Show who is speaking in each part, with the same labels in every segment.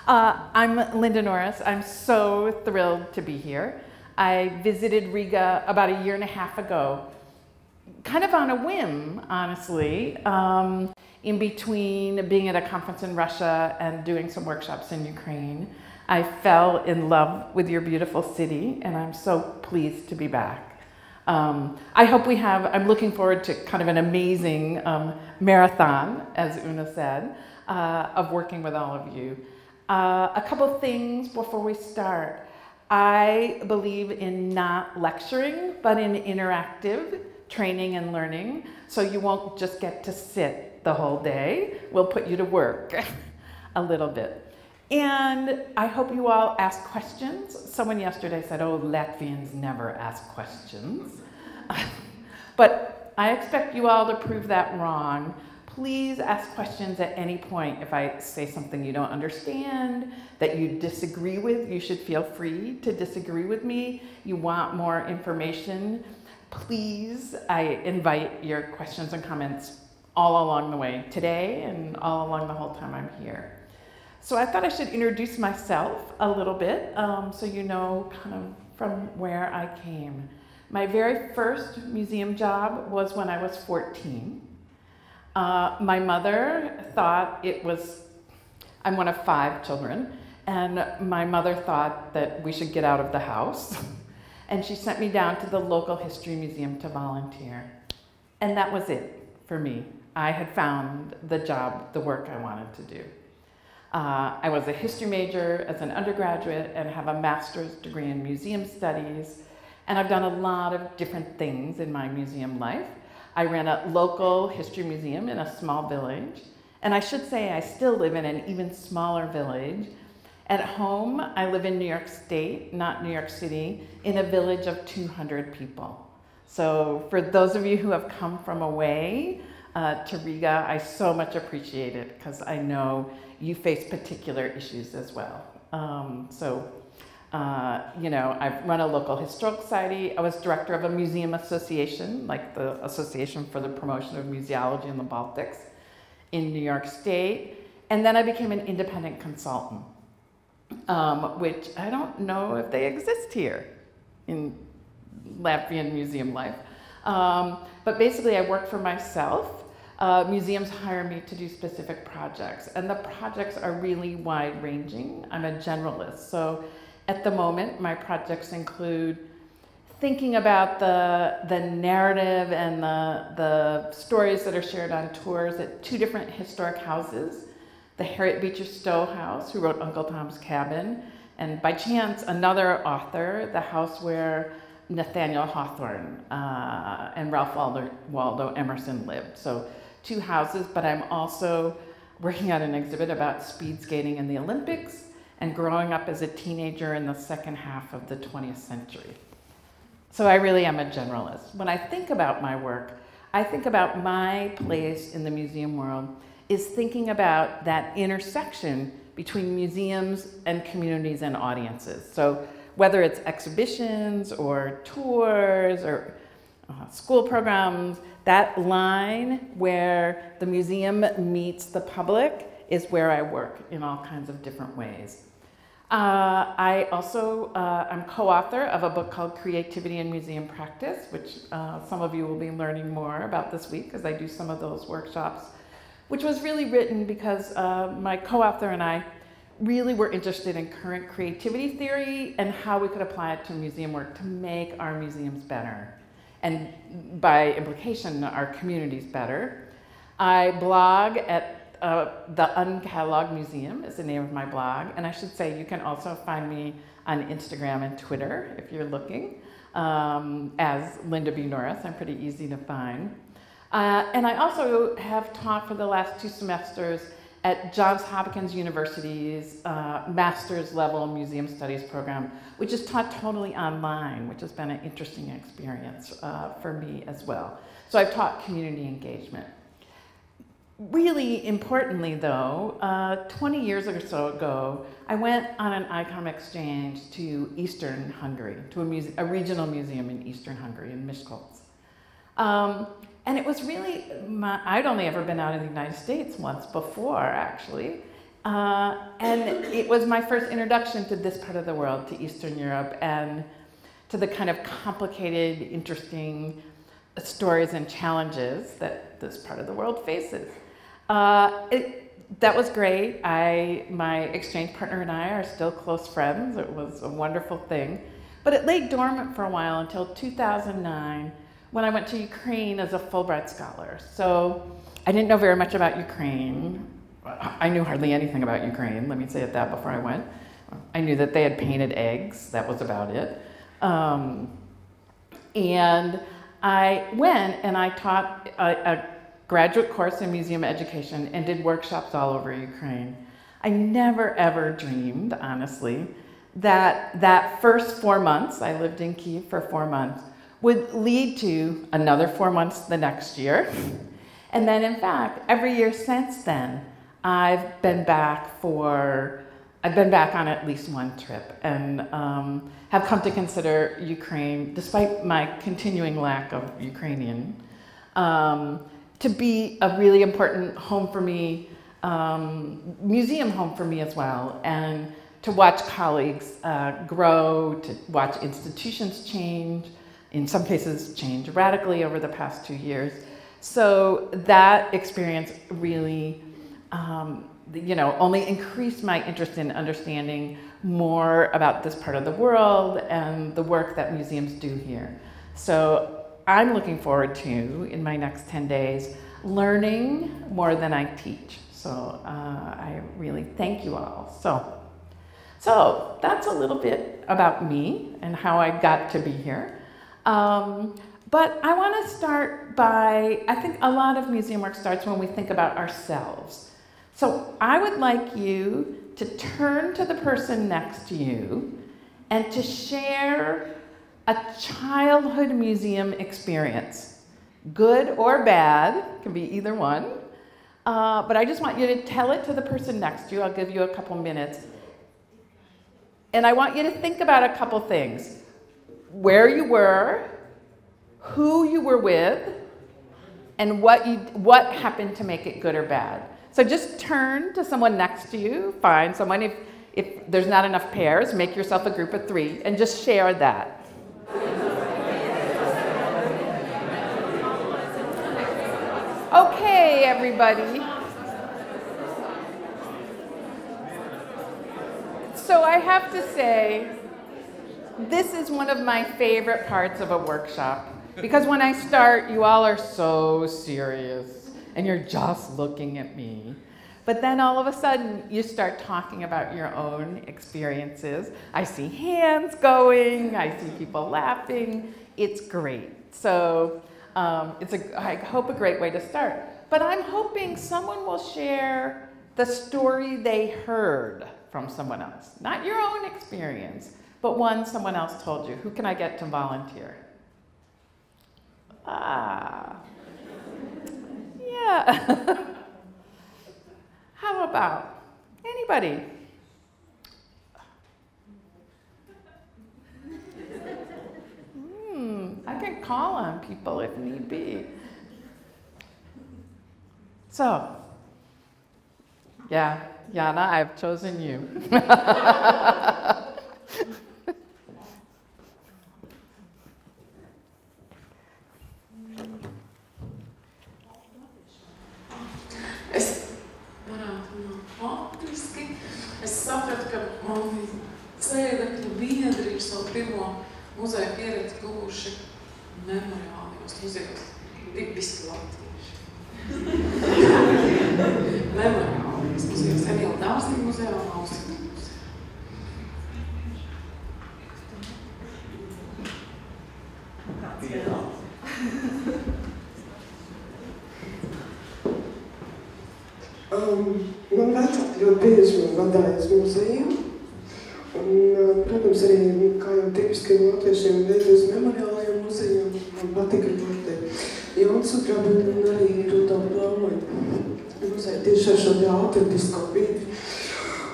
Speaker 1: I'm Linda Norris. I'm so thrilled to be here. I visited Riga about 1.5 years ago, kind of on a whim, honestly, in between being at a conference in Russia and doing some workshops in Ukraine. I fell in love with your beautiful city, and I'm so pleased to be back. I hope I'm looking forward to kind of an amazing marathon, as Una said, of working with all of you. A couple of things before we start. I believe in not lecturing, but in interactive training and learning, so you won't just get to sit the whole day. We'll put you to work a little bit. And I hope you all ask questions. Someone yesterday said, oh, Latvians never ask questions. But I expect you all to prove that wrong. Please ask questions at any point. If I say something you don't understand, that you disagree with, you should feel free to disagree with me. You want more information, please, I invite your questions and comments all along the way today and all along the whole time I'm here. So I thought I should introduce myself a little bit so you know kind of from where I came. My very first museum job was when I was 14. My mother thought I'm one of 5 children, and my mother thought that we should get out of the house. And she sent me down to the local history museum to volunteer. And that was it for me. I had found the job, the work I wanted to do. I was a history major as an undergraduate and have a master's degree in museum studies. And I've done a lot of different things in my museum life. I ran a local history museum in a small village. And I should say I still live in an even smaller village. At home, I live in New York State, not New York City, in a village of 200 people. So for those of you who have come from away to Riga, I so much appreciate it because I know you face particular issues as well. You know, I've run a local historical society. I was director of a museum association, like the Association for the Promotion of Museology in the Baltics in New York State. And then I became an independent consultant, which I don't know if they exist here in Latvian museum life. But basically I work for myself. Museums hire me to do specific projects, and the projects are really wide-ranging. I'm a generalist, so at the moment my projects include thinking about the narrative and the stories that are shared on tours at 2 different historic houses. The Harriet Beecher Stowe house, who wrote Uncle Tom's Cabin, and by chance another author, the house where Nathaniel Hawthorne and Ralph Waldo Emerson lived. So 2 houses, but I'm also working on an exhibit about speed skating in the Olympics and growing up as a teenager in the second half of the 20th century. So I really am a generalist. When I think about my work, I think about my place in the museum world is thinking about that intersection between museums and communities and audiences. So whether it's exhibitions or tours or school programs, that line where the museum meets the public is where I work in all kinds of different ways. I also am co-author of a book called Creativity in Museum Practice, which some of you will be learning more about this week as I do some of those workshops, which was really written because my co-author and I really were interested in current creativity theory and how we could apply it to museum work to make our museums better, and by implication, our communities better. I blog at the Uncataloged Museum is the name of my blog, and I should say you can also find me on Instagram and Twitter if you're looking, as Linda B. Norris. I'm pretty easy to find. And I also have taught for the last 2 semesters at Johns Hopkins University's master's level museum studies program, which is taught totally online, which has been an interesting experience for me as well. So I've taught community engagement. Really importantly though, 20 years or so ago, I went on an ICOM exchange to Eastern Hungary, to a regional museum in Eastern Hungary, in Miskolc. And it was really, I'd only ever been out in the United States once before, actually. And it was my first introduction to this part of the world, to Eastern Europe, and to the kind of complicated, interesting stories and challenges that this part of the world faces. That was great. My exchange partner and I are still close friends. It was a wonderful thing. But it lay dormant for a while until 2009, when I went to Ukraine as a Fulbright scholar. So I didn't know very much about Ukraine. I knew hardly anything about Ukraine, let me say it that before I went. I knew that they had painted eggs, that was about it. And I went and I taught a graduate course in museum education and did workshops all over Ukraine. I never ever dreamed, honestly, that first 4 months, I lived in Kyiv for 4 months, would lead to another 4 months the next year. And then in fact, every year since then, I've been back on at least one trip and have come to consider Ukraine, despite my continuing lack of Ukrainian, to be a really important home for me, museum home for me as well, and to watch colleagues grow, to watch institutions change, in some cases change radically over the past 2 years. So that experience really only increased my interest in understanding more about this part of the world and the work that museums do here. So I'm looking forward to, in my next 10 days, learning more than I teach. So I really thank you all. So that's a little bit about me and how I got to be here. But I want to start by, I think a lot of museum work starts when we think about ourselves. So I would like you to turn to the person next to you and to share a childhood museum experience, good or bad, can be either one. But I just want you to tell it to the person next to you. I'll give you a couple minutes. And I want you to think about a couple things. Where you were, who you were with, and what happened to make it good or bad. So just turn to someone next to you, find someone, if there's not enough pairs, make yourself a group of 3, and just share that. Okay, everybody. So I have to say, this is one of my favorite parts of a workshop, because when I start, you all are so serious, and you're just looking at me. But then all of a sudden, you start talking about your own experiences. I see hands going, I see people laughing. It's great. So it's, I hope, a great way to start. But I'm hoping someone will share the story they heard from someone else. Not your own experience, but one someone else told you. Who can I get to volunteer? Yeah. How about anybody? I can call on people if need be. So, yeah, Jana, I've chosen you.
Speaker 2: Es sapratu, ka mani cēlekļu biedri ir savu pirmo muzeja pieredzi guvuši memoriālajos muzejos. Bišķi latvieši. Memoriālajos muzejos. Dabas muzejā un Norisas muzejā.
Speaker 3: Man vecāki ļoti bieži man vadāja uz muzeju. Un, protams, arī, kā jau tipiskiem latviešiem, veidu uz memoriālajiem muzejiem. Man patika ļoti Uncataloged un arī Rudolfa muzeja tieši ar šo autentisko vidi.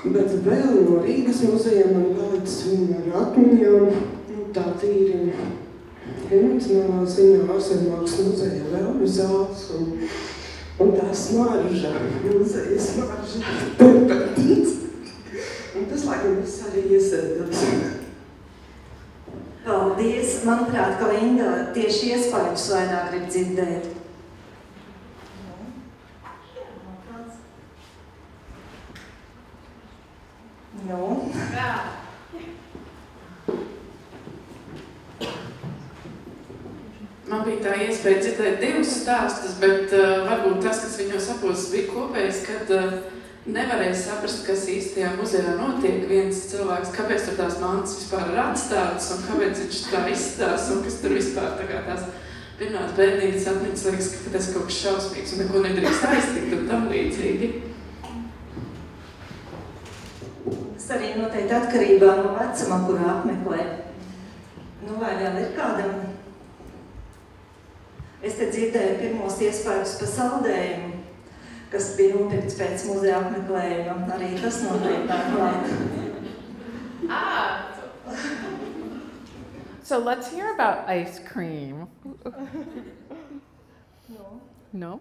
Speaker 3: Bet vēl no Rīgas muzejiem man palicis viņa ar atmiņām, tā tīri emocionālā ziņā Ārstniecības muzeja vēl zāles un tā smarža, muzeja smarža, pepper. skatīts. Un tas, laikam, viss arī iesēdams.
Speaker 4: Paldies! Manuprāt, ka Linda tieši iespējas vairāk grib dzirdēt. Nu?
Speaker 2: Man bija tā iespēja dzirdēt divus stāstus, bet varbūt tas, kas viņos apos bija kopējis, kad nevarēja saprast, kas īstajā muzejā notiek. Viens cilvēks, kāpēc tur tās mantas vispār ir atstātas un kāpēc viņš tā izstās un kas tur vispār tā kā tās pirmās bērnības atmiņas liekas, ka tas kaut kas šausmīgs un neko nedrīkst aiztikt un tam līdzīgi.
Speaker 4: Tas arī noteikti atkarībā no vecuma, kuru apmeklē. Nu, vai vēl ir kādam? Es te dzirdēju pirmos iespējus pa saldējumu, kas bija nopirkts pēc muzeja apmeklējuma. Arī tas noteikti tā klāt.
Speaker 1: So let's hear about ice cream.
Speaker 4: No.
Speaker 1: No?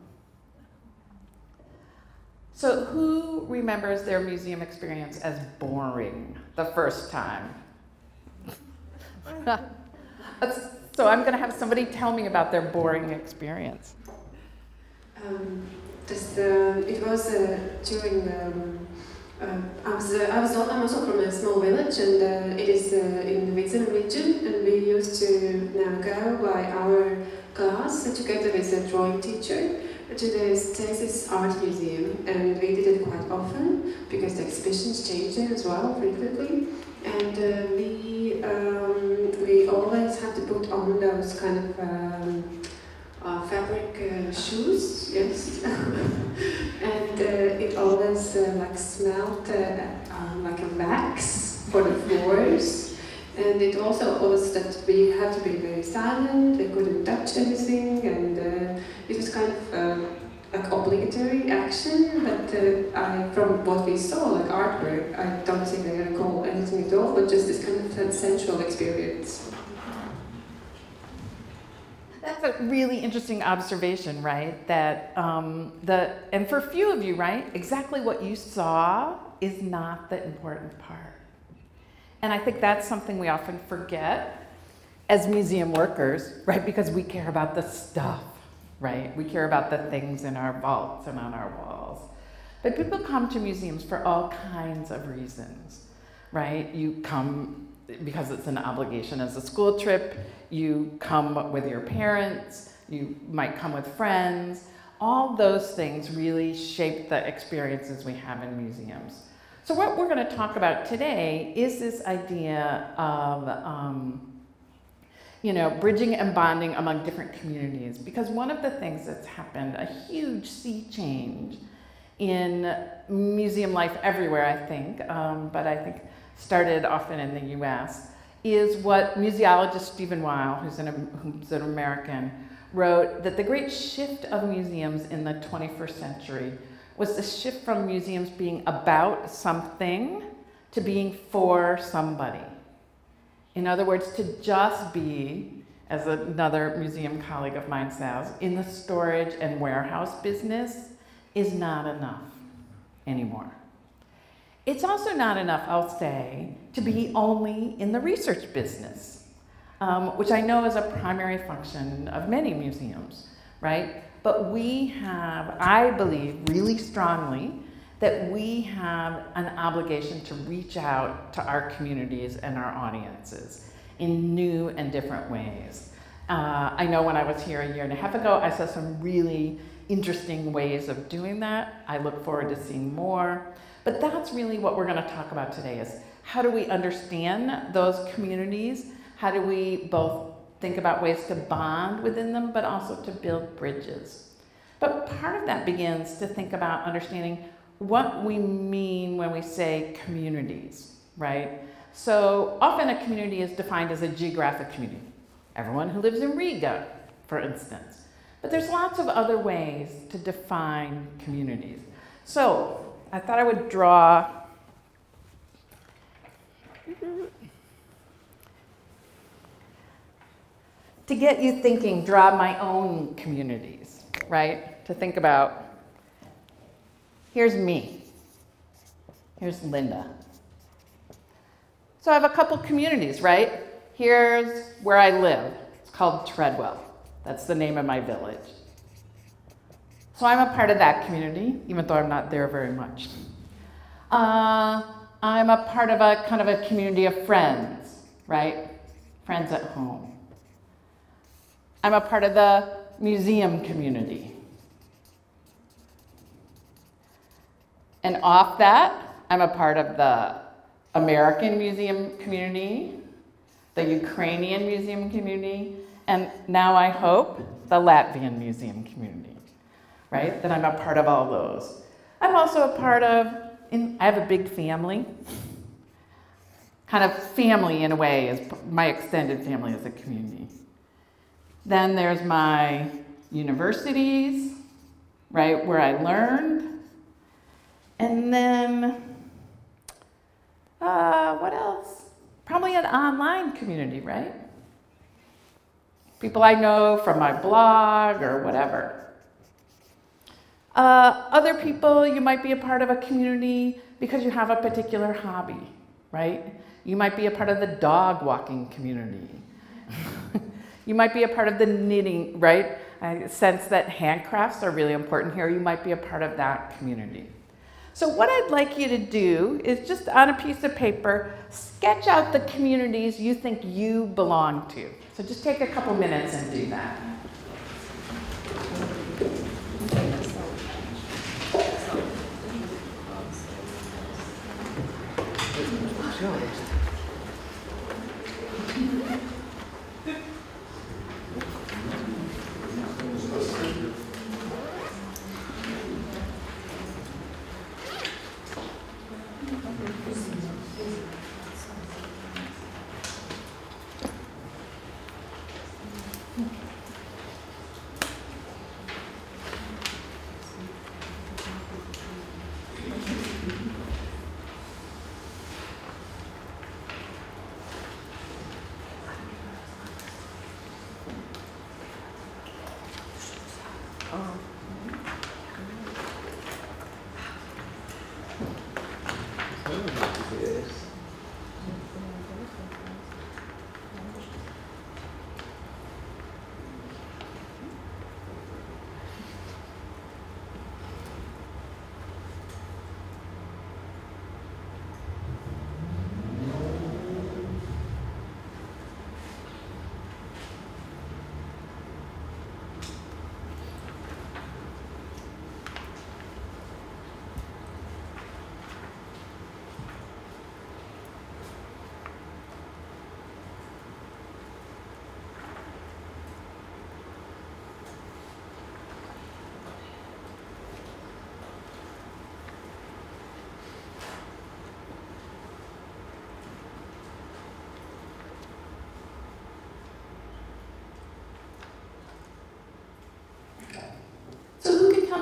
Speaker 1: So who remembers their museum experience as boring the first time? So I'm going to have somebody tell me about their boring experience.
Speaker 5: It was during. I was also from a small village, and it is in the Līdz region, and we used to now go by our class together with a drawing teacher to the Thesis Art Museum, and we did it quite often because the exhibitions changed there as well frequently, and we always had to put on those kind of fabric shoes, yes, and it always like smelled like a wax for the floors, and it also was that we had to be very silent, we couldn't touch anything, and it was kind of like obligatory action, but from what we saw, like artwork, I don't think I recall anything at all, but just this kind of sensual experience.
Speaker 1: That's a really interesting observation, right? That and for a few of you, right, exactly what you saw is not the important part. And I think that's something we often forget as museum workers, right? Because we care about the stuff, right? We care about the things in our vaults and on our walls. But people come to museums for all kinds of reasons, right? You come because it's an obligation as a school trip, you come with your parents, you might come with friends. All those things really shape the experiences we have in museums. So what we're going to talk about today is this idea of bridging and bonding among different communities, because one of the things that's happened, a huge sea change in museum life everywhere, I think, but I think started often in the US, is what museologist Stephen Weil, who's an American, wrote, that the great shift of museums in the 21st century was the shift from museums being about something to being for somebody. In other words, to just be, as another museum colleague of mine says, in the storage and warehouse business is not enough anymore. It's also not enough, I'll say, to be only in the research business, which I know is a primary function of many museums, right? But we have, I believe really strongly, that we have an obligation to reach out to our communities and our audiences in new and different ways. I know when I was here a year and a half ago, I saw some really interesting ways of doing that. I look forward to seeing more. But that's really what we're going to talk about today, is how do we understand those communities? How do we both think about ways to bond within them, but also to build bridges? But part of that begins to think about understanding what we mean when we say communities, right? So often a community is defined as a geographic community. Everyone who lives in Riga, for instance. But there's lots of other ways to define communities. So I thought I would draw to get you thinking, draw my own communities, right? To think about, here's me. Here's Linda. So I have a couple communities, right? Here's where I live. It's called Treadwell. That's the name of my village. So I'm a part of that community, even though I'm not there very much. I'm a part of a kind of a community of friends, right? Friends at home. I'm a part of the museum community. And off that, I'm a part of the American museum community, the Ukrainian museum community, and now I hope the Latvian museum community, right? That I'm a part of all those. I'm also a part of, I have a big family. Kind of family in a way, is my extended family as a community. Then there's my universities, right, where I learned. And then, what else? Probably an online community, right? People I know from my blog or whatever. Other people, you might be a part of a community because you have a particular hobby, right? You might be a part of the dog walking community. You might be a part of the knitting, right? I sense that handcrafts are really important here. You might be a part of that community. So what I'd like you to do is just on a piece of paper, sketch out the communities you think you belong to. So just take a couple minutes and do that.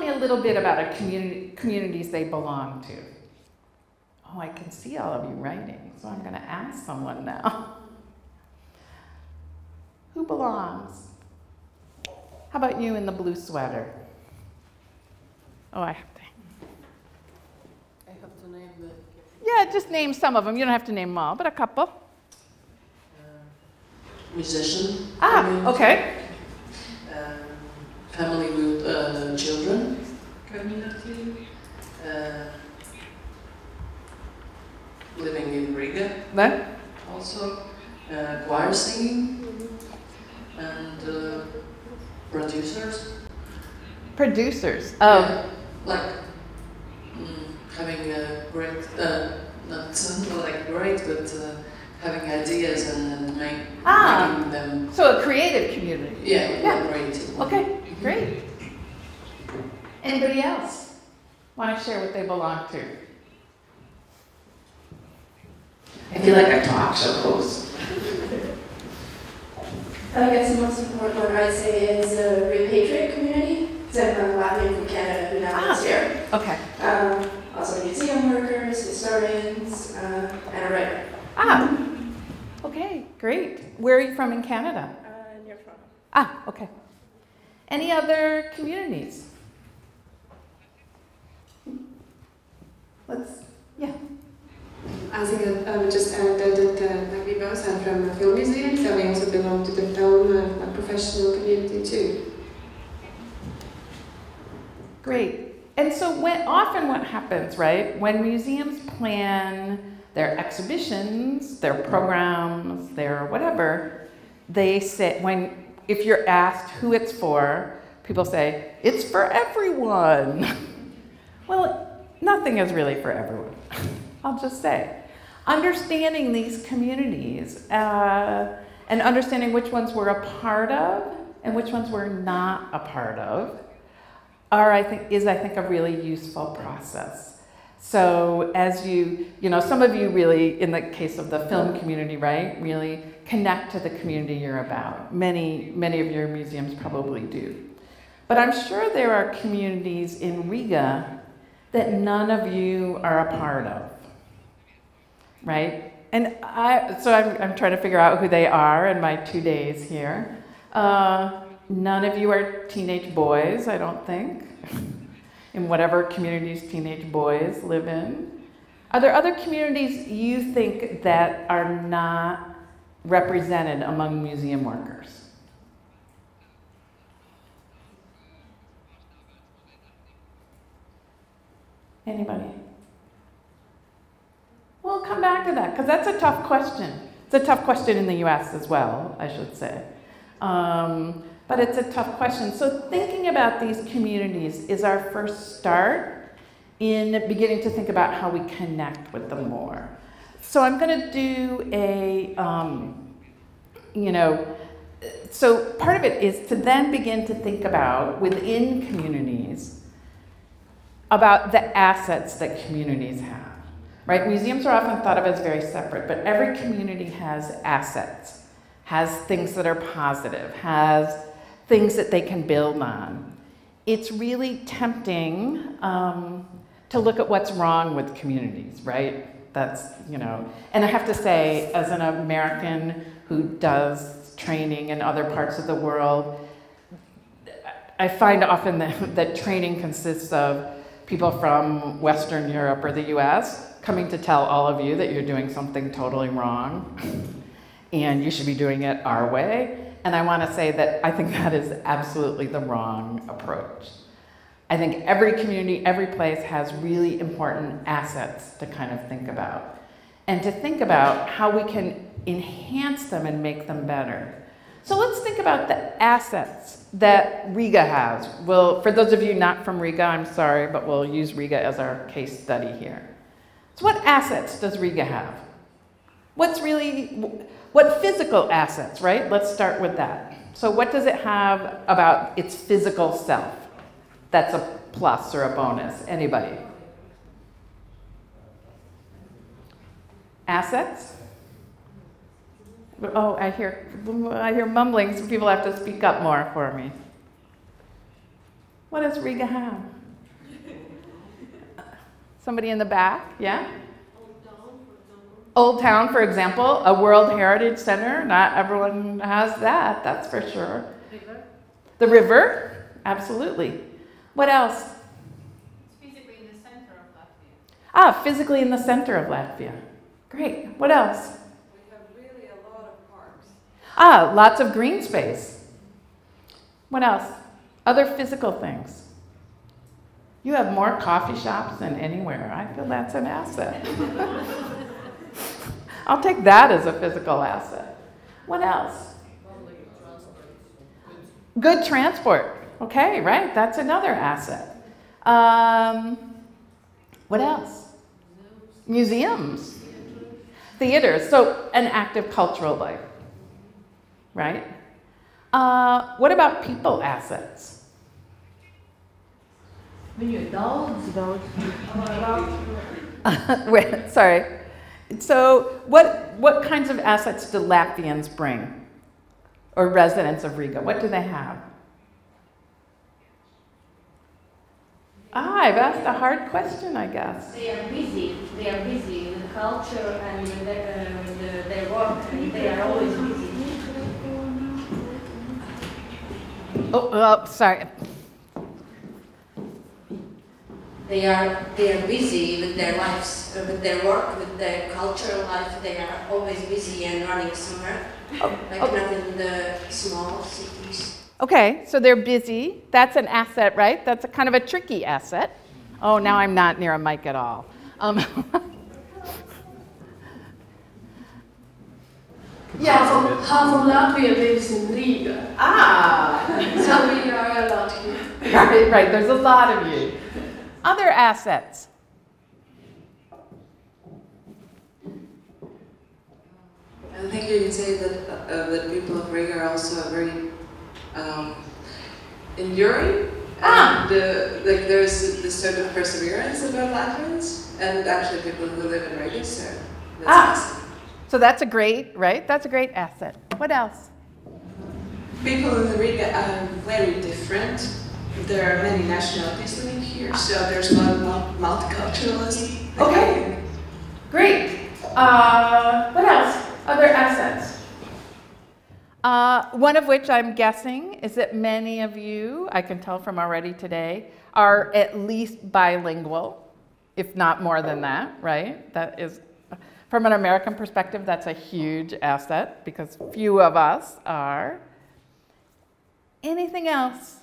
Speaker 1: A little bit about a communities they belong to. Oh, I can see all of you writing, so I'm going to ask someone now. Who belongs? How about you in the blue sweater? Oh, I have
Speaker 2: to name the...
Speaker 1: Yeah, just name some of them. You don't have to name them all, but a couple.
Speaker 2: Musician.
Speaker 1: Okay.
Speaker 2: Family with children. Community. Living in Riga.
Speaker 1: Then?
Speaker 2: Also. Choir singing. And producers.
Speaker 1: Producers.
Speaker 2: Yeah, like having a great, not like great, but having ideas and making them.
Speaker 1: So a creative community.
Speaker 2: Yeah. Creative.
Speaker 1: Okay, great. Anybody else want to share what they belong to? I feel like a talk show host.
Speaker 6: I guess the most important one I'd say is a repatriate community, because I'm a Latvian from Canada who now lives here.
Speaker 1: Okay.
Speaker 6: Also museum workers, historians, and a writer.
Speaker 1: Okay, great. Where are you from in Canada?
Speaker 6: Near Toronto.
Speaker 1: Okay. Any other communities? Yeah.
Speaker 5: I think I would just add that like we both are from a film museum, so we also belong to the film professional community too.
Speaker 1: Great. And so often what happens, right, when museums plan their exhibitions, their programs, their whatever, they say, if you're asked who it's for, people say, it's for everyone. Well, nothing is really for everyone, I'll just say. Understanding these communities and understanding which ones we're a part of and which ones we're not a part of is I think a really useful process. So as you know, some of you really, in the case of the film community, right, really connect to the community you're about. Many of your museums probably do. But I'm sure there are communities in Riga that none of you are a part of, right? And so I'm trying to figure out who they are in my 2 days here. None of you are teenage boys, I don't think, in whatever communities teenage boys live in. Are there other communities you think that are not represented among museum workers? Anybody? We'll come back to that, because that's a tough question. It's a tough question in the US as well, I should say. But it's a tough question. So thinking about these communities is our first start in beginning to think about how we connect with them more. So I'm going to do so part of it is to then begin to think about, within communities, about the assets that communities have, right? Museums are often thought of as very separate, but every community has assets, has things that are positive, has things that they can build on. It's really tempting to look at what's wrong with communities, right? That's, and I have to say, as an American who does training in other parts of the world, I find often that training consists of people from Western Europe or the US coming to tell all of you that you're doing something totally wrong and you should be doing it our way. And I want to say that I think that is absolutely the wrong approach. I think every community, every place has really important assets to kind of think about and to think about how we can enhance them and make them better. So let's think about the assets that Riga has. Well, for those of you not from Riga, I'm sorry, but we'll use Riga as our case study here. So what assets does Riga have? What physical assets, right? Let's start with that. So what does it have about its physical self? That's a plus or a bonus. Anybody? Assets? Oh, I hear mumbling, so people have to speak up more for me. What does Riga have? Somebody in the back, yeah? Old Town, for example, a World Heritage Center. Not everyone has that, that's for sure.
Speaker 7: River.
Speaker 1: The river, absolutely. What else?
Speaker 7: It's physically in the center of Latvia.
Speaker 1: Ah, physically in the center of Latvia. Great. What else?
Speaker 8: We have really a lot of parks.
Speaker 1: Ah, lots of green space. What else? Other physical things. You have more coffee shops than anywhere. I feel that's an asset. I'll take that as a physical asset. What else? Good transport. Okay, right? That's another asset. What else? Museums. Theaters. So an active cultural life. Right? What about people assets? Wait, sorry. So what kinds of assets do Latvians bring? Or residents of Riga? What do they have? I've asked a hard question, I guess.
Speaker 9: They are busy. They are busy with culture and with their work. And they are always busy.
Speaker 1: Oh, sorry.
Speaker 10: they are busy with their lives, with their work, with their cultural life. They are always busy and running somewhere, not in the small cities.
Speaker 1: Okay, so they're busy. That's an asset, right? That's a kind of a tricky asset. Oh, now I'm not near a mic at all.
Speaker 6: Yes. Half of Latvia lives in Riga. So we are a lot here.
Speaker 1: Right, there's a lot of you. Other assets.
Speaker 11: I think you can say that that people of Riga are also very enduring, and like there's this sort of perseverance about Latvians, and actually people who live in Riga. So that's awesome.
Speaker 1: So that's a great, right? That's a great asset. What else?
Speaker 11: People in Riga are very different. There are many nationalities living here, so there's a lot of multiculturalism.
Speaker 1: Okay, great. What else? Other assets? One of which I'm guessing is that many of you, I can tell from already today, are at least bilingual, if not more than that, right? That is, from an American perspective, that's a huge asset because few of us are. Anything else?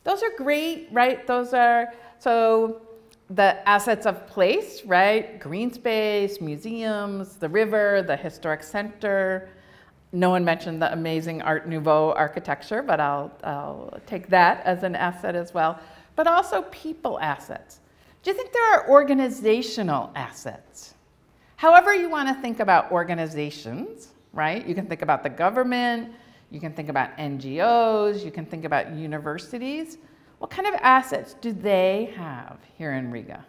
Speaker 1: Those are great, right? Those are, so the assets of place, right? Green space, museums, the river, the historic center. No one mentioned the amazing Art Nouveau architecture, but I'll take that as an asset as well. But also people assets. Do you think there are organizational assets? However you want to think about organizations, right? You can think about the government, you can think about NGOs, you can think about universities. What kind of assets do they have here in Riga?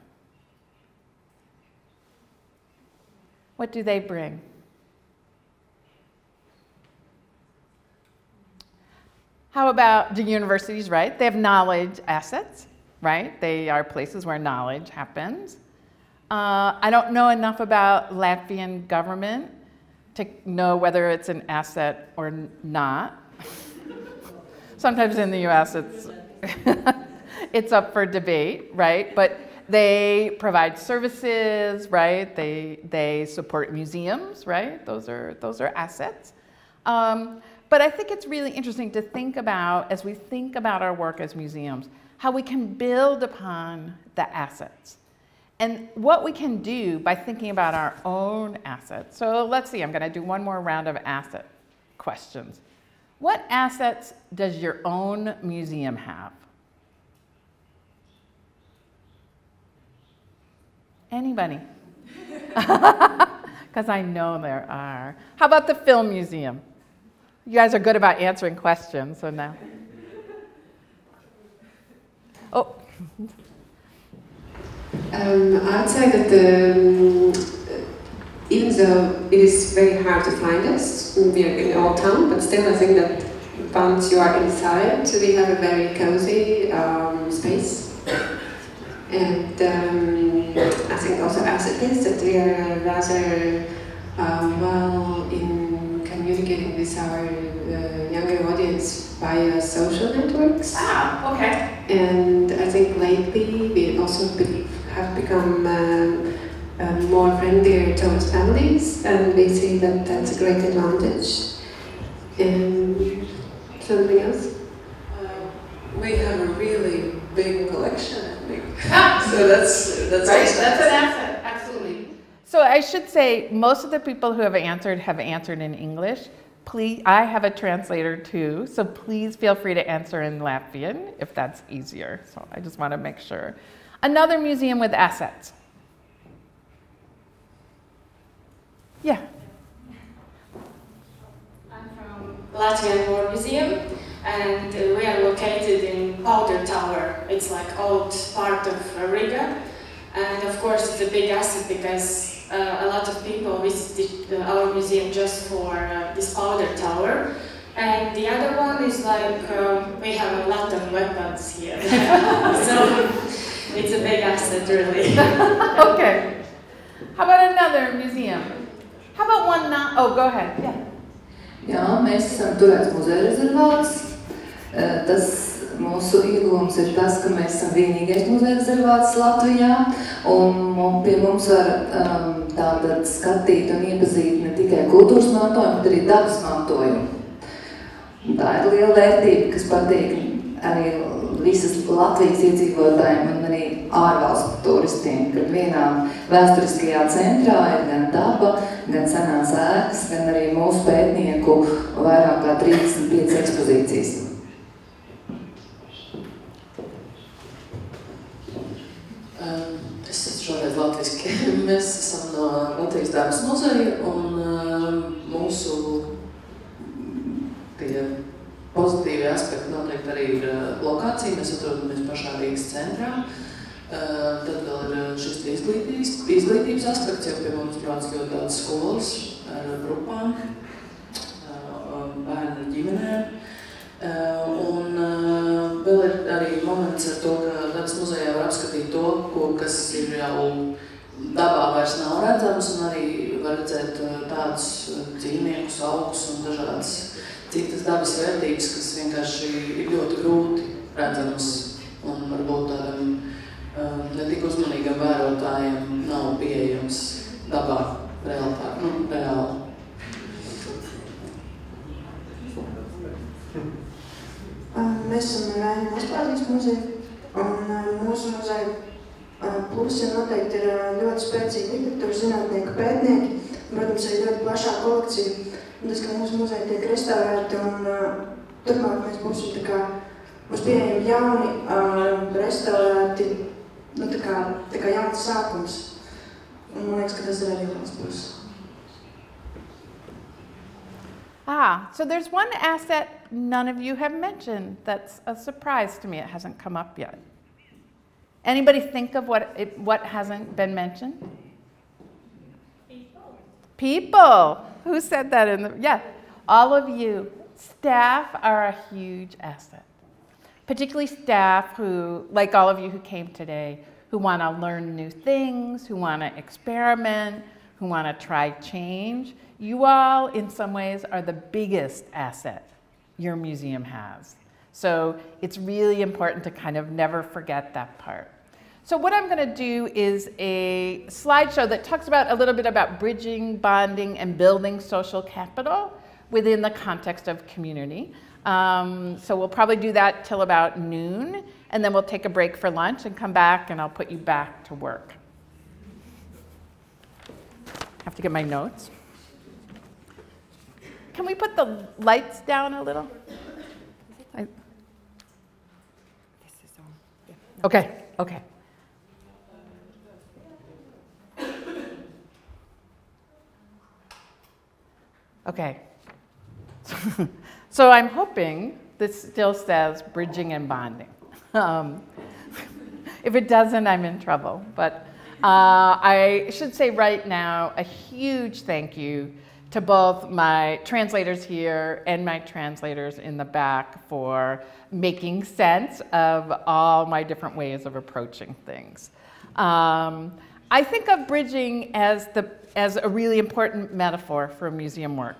Speaker 1: What do they bring? How about the universities, right? They have knowledge assets, right? They are places where knowledge happens. I don't know enough about Latvian government to know whether it's an asset or not. Sometimes in the US it's up for debate, right? But they provide services, right? They support museums, right? Those are assets. But I think it's really interesting to think about, as we think about our work as museums, how we can build upon the assets. And what we can do by thinking about our own assets. So let's see, I'm going to do one more round of asset questions. What assets does your own museum have? Anybody? Because I know there are. How about the film museum? You guys are good about answering questions, so now. Oh.
Speaker 5: I'd say that even though it is very hard to find us, we are in Old Town, but still I think that once you are inside, we have a very cozy space. And I think also asset is that we are rather well in communicating with our younger audience via social networks.
Speaker 1: Okay.
Speaker 5: And I think lately we also have become more friendlier towards families, and we see that that's a great advantage. And something else?
Speaker 11: We have a really big collection, I think. So that's
Speaker 1: right. That's an asset, absolutely. So I should say most of the people who have answered in English. Please, I have a translator too, so please feel free to answer in Latvian if that's easier. So I just want to make sure. Another museum with assets. Yeah.
Speaker 12: I'm from Latvian War Museum, and we are located in Powder Tower. It's like old part of Riga, and of course it's a big asset because a lot of people visit our museum just for this Powder Tower. And the other one is like, we have a lot of weapons here. So it's a big asset, really.
Speaker 1: Okay. How about another museum? How about one not? Oh, go ahead. Yeah.
Speaker 13: Jā, mēs esam turēts muzeja rezervāts. Tas mūsu ieguvums ir tas, ka mēs esam vienīgais muzeja rezervāts Latvijā, un pie mums var tātad skatīt un iepazīt ne tikai kultūras mantojumu, bet arī dabas mantojumu. Tā ir liela vērtība, kas patīk arī visas Latvijas iedzīvotājiem un arī ārvalstu turistiem, kad vienā vēsturiskajā centrā ir gan daba, gan senās ēkas, gan arī mūsu pētnieku vairāk kā 35 ekspozīcijas.
Speaker 14: Es esmu šoreiz latviski. Mēs esam no Latvijas Dabas muzeja un mūsu tie pozitīvi aspekti noteikti arī ir lokācija. Mēs atrodamies pašā Rīgas centrā. Tad vēl ir šis izglītības aspekts, jo pie mums brauc ļoti daudz skolas ar grupām, bērnu ar ģimenēm. Un vēl ir arī moments ar to, ka Dabas muzejā var apskatīt to, kas ir jau dabā vairs nav redzams, un arī var redzēt tādus dzīvniekus, augus un dažādas citas dabas vērtības, kas vienkārši ir ļoti grūti redzamas un varbūt tādam ne tik uzmanīgam vērotājiem nav pieejams dabā reāli.
Speaker 3: Mēs esam Latvijas muzeja, un mūsu muzeja plusi noteikti ir ļoti spēcīgi literatūras zinātnieki, pētnieki, protams, arī ļoti plašā kolekcija. Tas, ka mūsu muzeja tiek restaurēti, un turpmāk mēs būsim tā kā mums pieejami jauni, restaurēti, tā kā jauns sākums. Un man liekas, ka tas ir arī liels plus.
Speaker 1: So there's one asset none of you have mentioned that's a surprise to me. It hasn't come up yet. Anybody think of what hasn't been mentioned? People. Who said that yeah, all of you. Staff are a huge asset. Particularly staff who, like all of you who came today, who want to learn new things, who want to experiment, who want to try change. You all, in some ways, are the biggest asset your museum has. So it's really important to kind of never forget that part. So what I'm going to do is a slideshow that talks about a little bit about bridging, bonding, and building social capital within the context of community. So we'll probably do that till about noon, and then we'll take a break for lunch and come back, and I'll put you back to work. I have to get my notes. Can we put the lights down a little? Okay, okay. Okay. So I'm hoping this still says bridging and bonding. If it doesn't, I'm in trouble. But I should say right now a huge thank you to both my translators here and my translators in the back for making sense of all my different ways of approaching things. I think of bridging as a really important metaphor for museum work,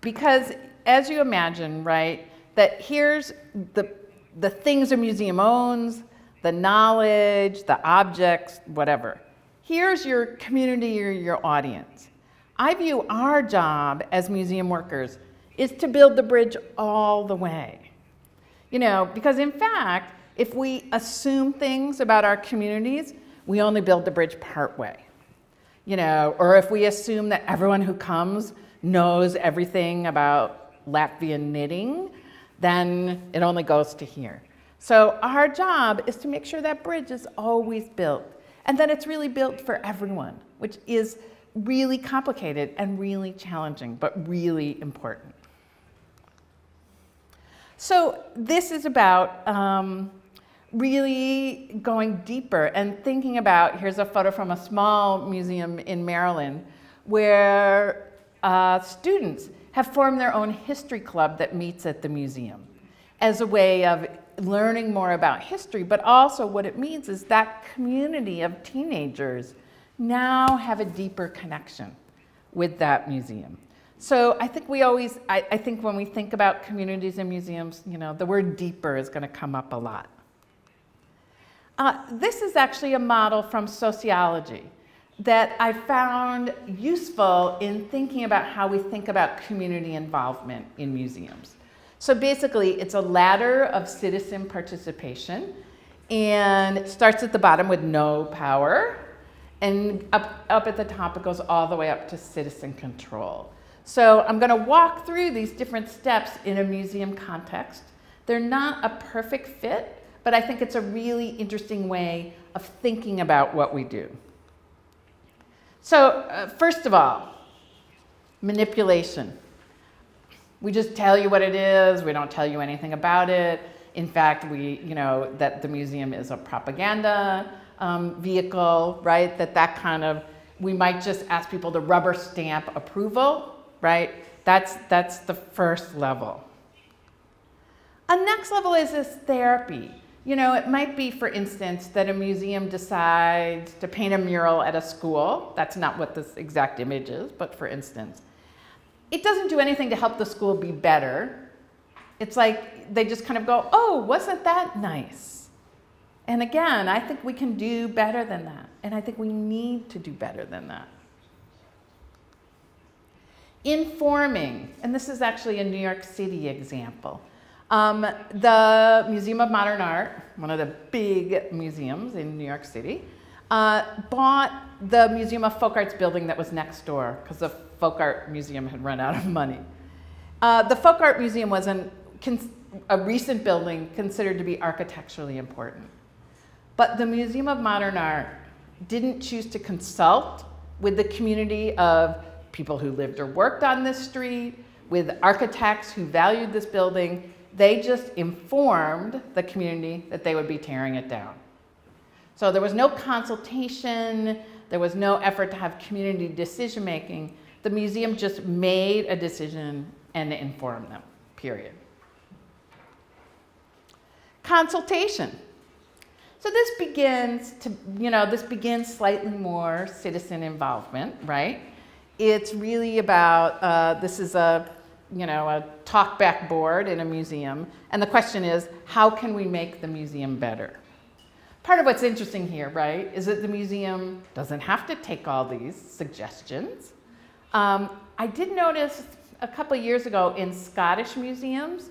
Speaker 1: because as you imagine, right, that here's the things a museum owns, the knowledge, the objects, whatever. Here's your community or your audience. I view our job as museum workers is to build the bridge all the way. You know, because in fact, if we assume things about our communities, we only build the bridge part way. You know, or if we assume that everyone who comes knows everything about Latvian knitting, then it only goes to here. So our job is to make sure that bridge is always built, and that it's really built for everyone, which is really complicated and really challenging, but really important. So this is about really going deeper and thinking about, here's a photo from a small museum in Maryland where students have formed their own history club that meets at the museum as a way of learning more about history, but also what it means is that community of teenagers now have a deeper connection with that museum. So I think we always, I think when we think about communities and museums, you know, the word deeper is going to come up a lot. This is actually a model from sociology that I found useful in thinking about how we think about community involvement in museums. So basically, it's a ladder of citizen participation, and it starts at the bottom with no power, and up at the top it goes all the way up to citizen control. So I'm going to walk through these different steps in a museum context. They're not a perfect fit, but I think it's a really interesting way of thinking about what we do. So first of all, manipulation. We just tell you what it is. We don't tell you anything about it. In fact, that the museum is a propaganda vehicle, right? That kind of, we might just ask people to rubber stamp approval, right? That's the first level. A next level is this therapy. You know, it might be, for instance, that a museum decides to paint a mural at a school. That's not what this exact image is, but for instance. It doesn't do anything to help the school be better. It's like they just kind of go, oh, wasn't that nice? And again, I think we can do better than that. And I think we need to do better than that. Informing, and this is actually a New York City example. The Museum of Modern Art, one of the big museums in New York City, bought the Museum of Folk Arts building that was next door because the Folk Art Museum had run out of money. The Folk Art Museum was a recent building considered to be architecturally important. But the Museum of Modern Art didn't choose to consult with the community of people who lived or worked on this street, with architects who valued this building. They just informed the community that they would be tearing it down. So there was no consultation, there was no effort to have community decision making. The museum just made a decision and informed them, period. Consultation. So this begins slightly more citizen involvement, right? It's really about, this is a talkback board in a museum, and the question is, how can we make the museum better? Part of what's interesting here, right, is that the museum doesn't have to take all these suggestions. I did notice a couple of years ago in Scottish museums,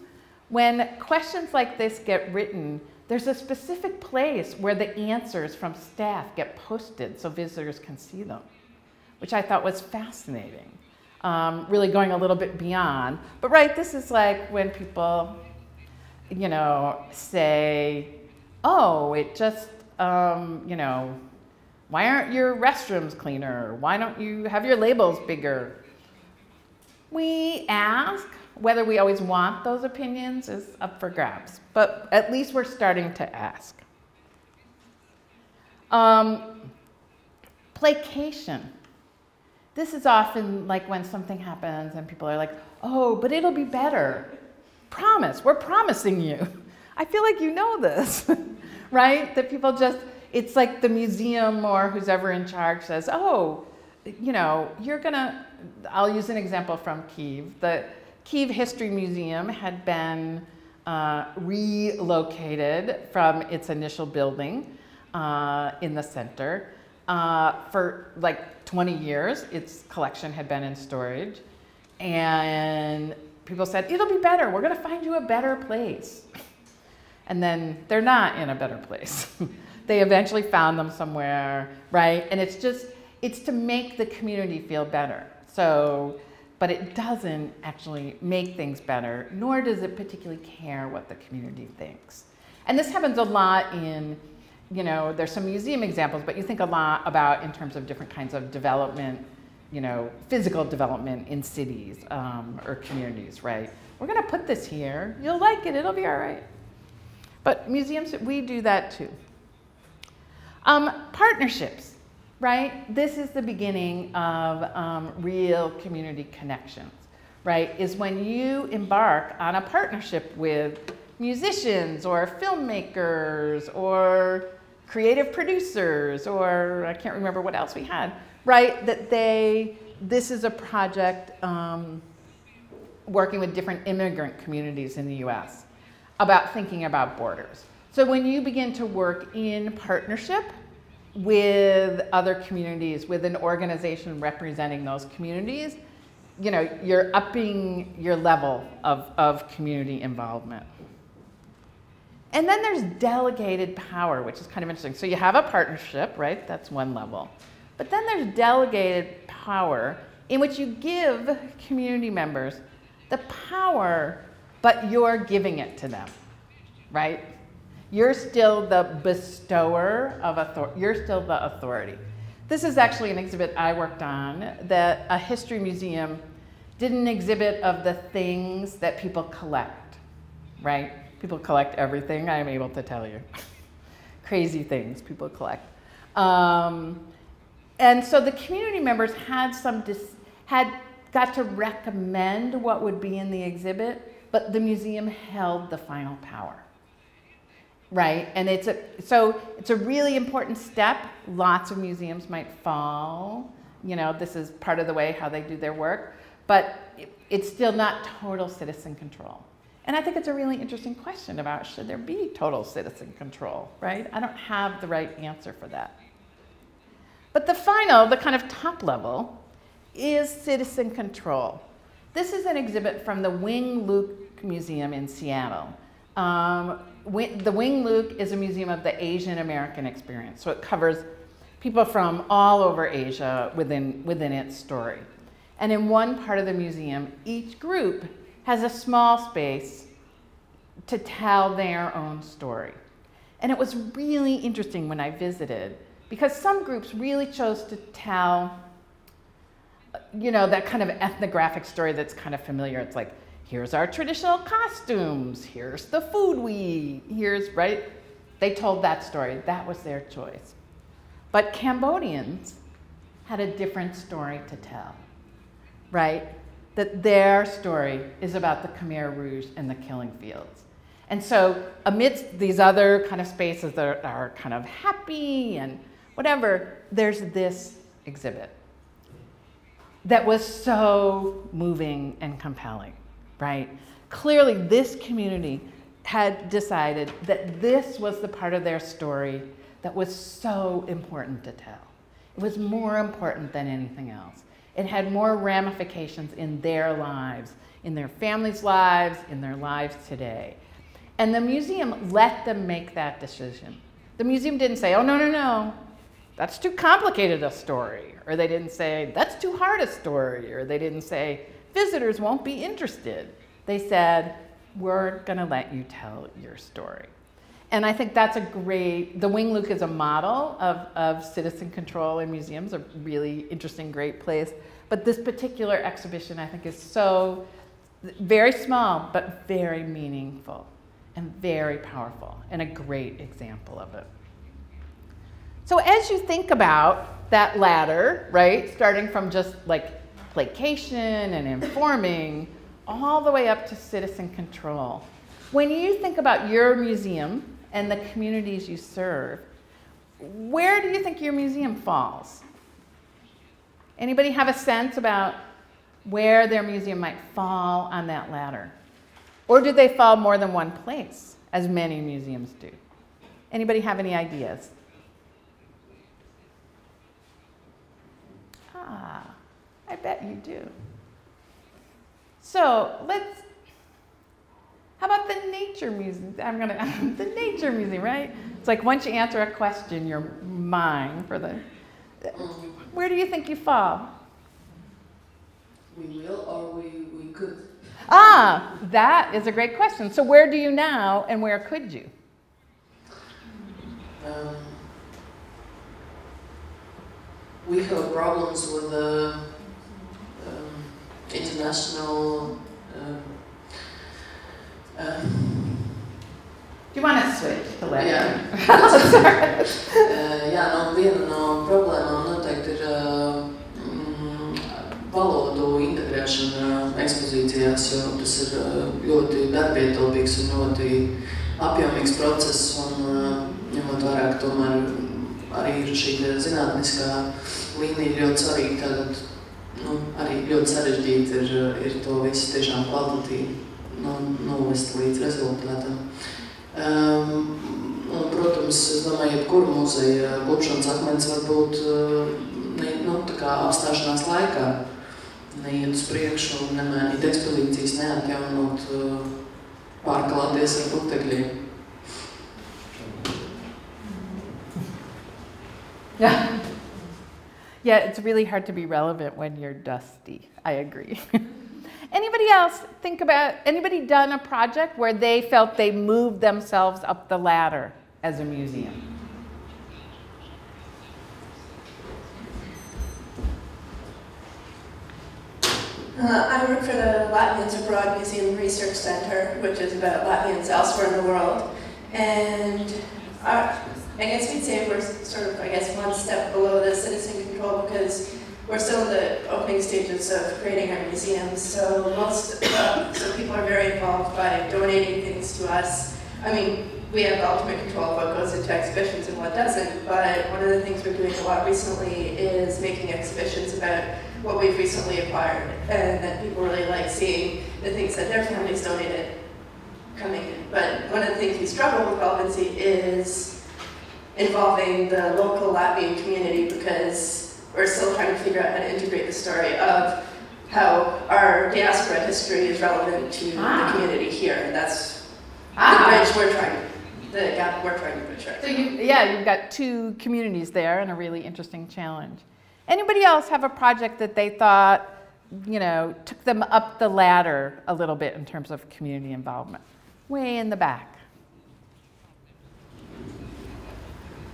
Speaker 1: when questions like this get written, there's a specific place where the answers from staff get posted so visitors can see them, which I thought was fascinating. Really going a little bit beyond. But right, this is like when people, say, oh, it just, why aren't your restrooms cleaner? Why don't you have your labels bigger? We ask. Whether we always want those opinions is up for grabs, but at least we're starting to ask. Placation. This is often like when something happens and people are like, oh, but it'll be better. Promise, we're promising you. I feel like you know this, right? That people just, it's like the museum or who's ever in charge says, oh, you're gonna, I'll use an example from Kyiv. The Kyiv History Museum had been relocated from its initial building in the center. For like 20 years, its collection had been in storage. And people said, it'll be better. We're going to find you a better place. And then they're not in a better place. They eventually found them somewhere, right? And it's to make the community feel better. So, but it doesn't actually make things better, nor does it particularly care what the community thinks. And this happens a lot in, there's some museum examples, but you think a lot about in terms of different kinds of development, physical development in cities or communities, right? We're gonna put this here, you'll like it, it'll be all right. But museums, we do that too. Partnerships. Right? This is the beginning of real community connections, right? Is when you embark on a partnership with musicians or filmmakers or creative producers or I can't remember what else we had, right? That they this is a project working with different immigrant communities in the US about thinking about borders. So when you begin to work in partnership with other communities, with an organization representing those communities, you know, you're upping your level of community involvement. And then there's delegated power, which is kind of interesting. So you have a partnership, right? That's one level. But then there's delegated power in which you give community members the power, but you're giving it to them, right? You're still the bestower of authority. You're still the authority. This is actually an exhibit I worked on that a history museum did an exhibit of the things that people collect, right? People collect everything, I'm able to tell you. Crazy things people collect. And so the community members had got to recommend what would be in the exhibit, but the museum held the final power, right? And it's a really important step. Lots of museums might fall. You know, this is part of the way how they do their work, but it's still not total citizen control. And I think it's a really interesting question about should there be total citizen control, right? I don't have the right answer for that. But the kind of top level, is citizen control. This is an exhibit from the Wing Luke Museum in Seattle. The Wing Luke is a museum of the Asian American experience, so it covers people from all over Asia within its story. And in one part of the museum, each group has a small space to tell their own story. And it was really interesting when I visited, because some groups really chose to tell, you know, that kind of ethnographic story that's kind of familiar. It's like, here's our traditional costumes, here's the food we eat, here's, right? They told that story. That was their choice. But Cambodians had a different story to tell, right? That their story is about the Khmer Rouge and the killing fields. And so amidst these other kind of spaces that are kind of happy and whatever, there's this exhibit that was so moving and compelling, right? Clearly, this community had decided that this was the part of their story that was so important to tell. It was more important than anything else. It had more ramifications in their lives, in their families' lives, in their lives today. And the museum let them make that decision. The museum didn't say, oh, no, no, no, that's too complicated a story. Or they didn't say, that's too hard a story. Or they didn't say, visitors won't be interested. They said, we're gonna let you tell your story. And I think that's a great, the Wing Luke is a model of citizen control in museums, a really interesting, great place. But this particular exhibition, I think, is so very small, but very meaningful and very powerful, and a great example of it. So as you think about that ladder, right, starting from just like placation and informing, all the way up to citizen control, when you think about your museum and the communities you serve, where do you think your museum falls? Anybody have a sense about where their museum might fall on that ladder? Or do they fall more than one place, as many museums do? Anybody have any ideas? Ah, I bet you do. So how about the Nature Museum? The Nature Museum, right? It's like once you answer a question, you're mine for the, where do you think you fall?
Speaker 14: We will or we could?
Speaker 1: Ah, that is a great question. So where do you now and where could you?
Speaker 14: We have problems with the international.
Speaker 1: Do you want to switch to Lekcija?
Speaker 14: Jā, viena no problēmām noteikti ir valodu integrēšana ekspozīcijās, jo tas ir ļoti darbietilpīgs un ļoti apjomīgs process, un ņemot vērā, ka tomēr arī ir šī zinātniskā līnija ļoti svarīga, tātad arī ļoti sarežģīti ir to visu tiešām kvalitatīvi novest līdz rezultātam. Un, protams, es domāju, jebkura muzeja klupšanas akmens var būt tā kā apstāšanās laikā, neiet uz priekšu, nemainīt ekspozīcijas, neatjaunot, pārklāties ar putekļiem.
Speaker 1: Yeah, it's really hard to be relevant when you're dusty. I agree. Anybody else anybody done a project where they felt they moved themselves up the ladder as a museum?
Speaker 15: I work for the Latvians Abroad Museum Research Center, which is about Latvians elsewhere in the world. And I guess we'd say we're sort of, one step below the citizen control because we're still in the opening stages of creating our museums. So so people are very involved by donating things to us. I mean, we have ultimate control of what goes into exhibitions and what doesn't, but one of the things we're doing a lot recently is making exhibitions about what we've recently acquired, and that people really like seeing the things that their families donated coming in. But one of the things we struggle with relevancy is involving the local Latvian community because we're still trying to figure out how to integrate the story of how our diaspora history is relevant to the community here. And that's the bridge the gap we're trying to bridge. Right?
Speaker 1: So you've got two communities there and a really interesting challenge. Anybody else have a project that they thought, took them up the ladder a little bit in terms of community involvement? Way in the back.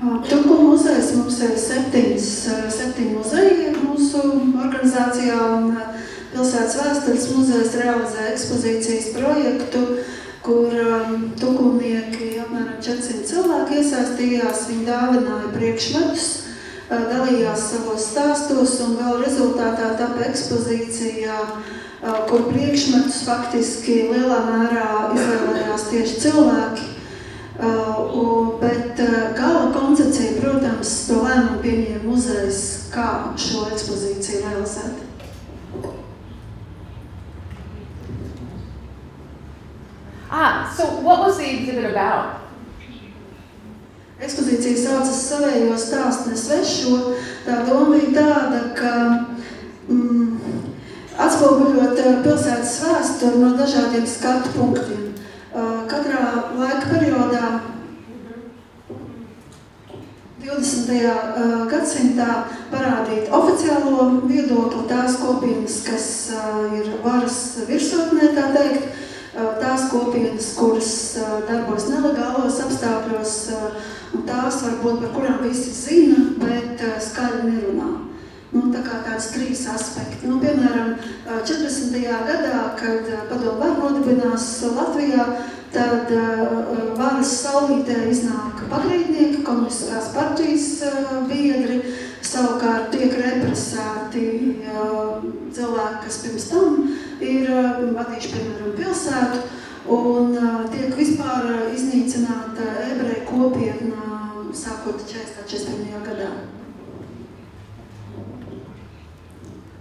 Speaker 16: Tukumā muzejs mums ir septiņi muzeji mūsu organizācijā, un Pilsētas vēstures muzejs realizē ekspozīcijas projektu, kur tukumnieki apmēram 400 cilvēki iesaistījās, viņi dāvināja priekšmetus, dalījās savos stāstos, un vēl rezultātā tapa ekspozīcijā, kur priekšmetus faktiski lielā mērā izvēlējās tieši cilvēki. Bet gala koncepcija, protams, to lēmumu pieņēma muzejs, kā šo ekspozīciju realizēt.
Speaker 1: So what was the exhibit about?
Speaker 16: Ekspozīcija saucas Savējo stāstu ne svešo. Tā doma bija tāda, ka atspoguļot pilsētas vēsturi no dažādiem skatu punktiem. Katrā laika periodā 20. gadsimtā parādīt oficiālo viedokli tās kopienas, kas ir varas virsotnē, tā teikt, tās kopienas, kuras darbojas nelegālos apstākļos, un tās varbūt par kurām visi zina, bet skaļi nerunā. Tā kā tāds trīs aspekti. Piemēram, 40. gadā, kad padomu varu nodibinās Latvijā, tad varas saulītē iznāk pagrīdnieki, komunistiskās partijas biedri, savukārt tiek represēti cilvēki, kas pirms tam ir vadījuši, piemēram, pilsētu, un tiek vispār iznīcināta ebreju kopiena sākot 41. gadā.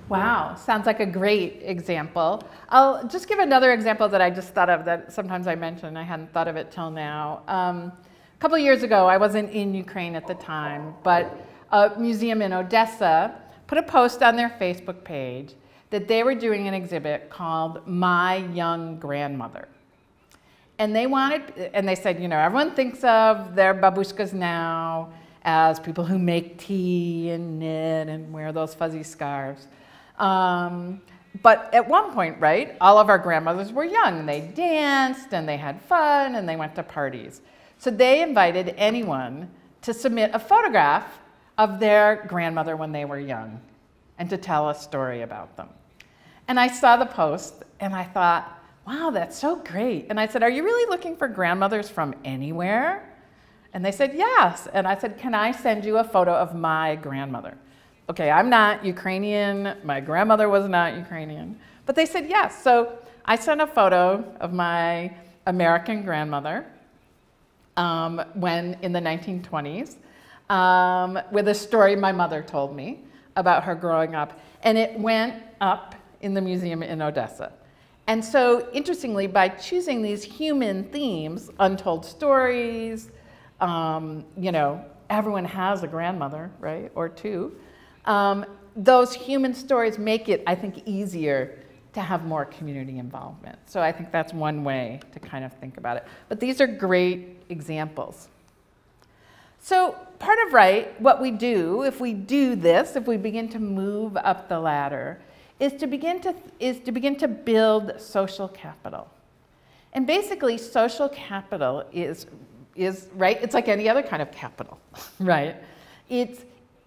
Speaker 1: Wow, sounds like a great example. I'll just give another example that I just thought of that sometimes I mention. I hadn't thought of it till now. A couple of years ago, I wasn't in Ukraine at the time, but a museum in Odessa put a post on their Facebook page that they were doing an exhibit called My Young Grandmother. And they said, everyone thinks of their babushkas now as people who make tea and knit and wear those fuzzy scarves. But at one point, right, all of our grandmothers were young. They danced and they had fun and they went to parties. So they invited anyone to submit a photograph of their grandmother when they were young and to tell a story about them. And I saw the post and I thought, wow, that's so great. And I said, are you really looking for grandmothers from anywhere? And they said, yes. And I said, can I send you a photo of my grandmother? Okay, I'm not Ukrainian. My grandmother was not Ukrainian. But they said yes. So I sent a photo of my American grandmother when in the 1920s with a story my mother told me about her growing up, and it went up in the museum in Odessa. And so, interestingly, by choosing these human themes, untold stories, you know, everyone has a grandmother, right, or two, those human stories make it, I think, easier to have more community involvement. So I think that's one way to kind of think about it. But these are great examples. So part of what we do, if we do this, if we begin to move up the ladder, is to begin to build social capital. And basically, social capital is right, it's like any other kind of capital, right?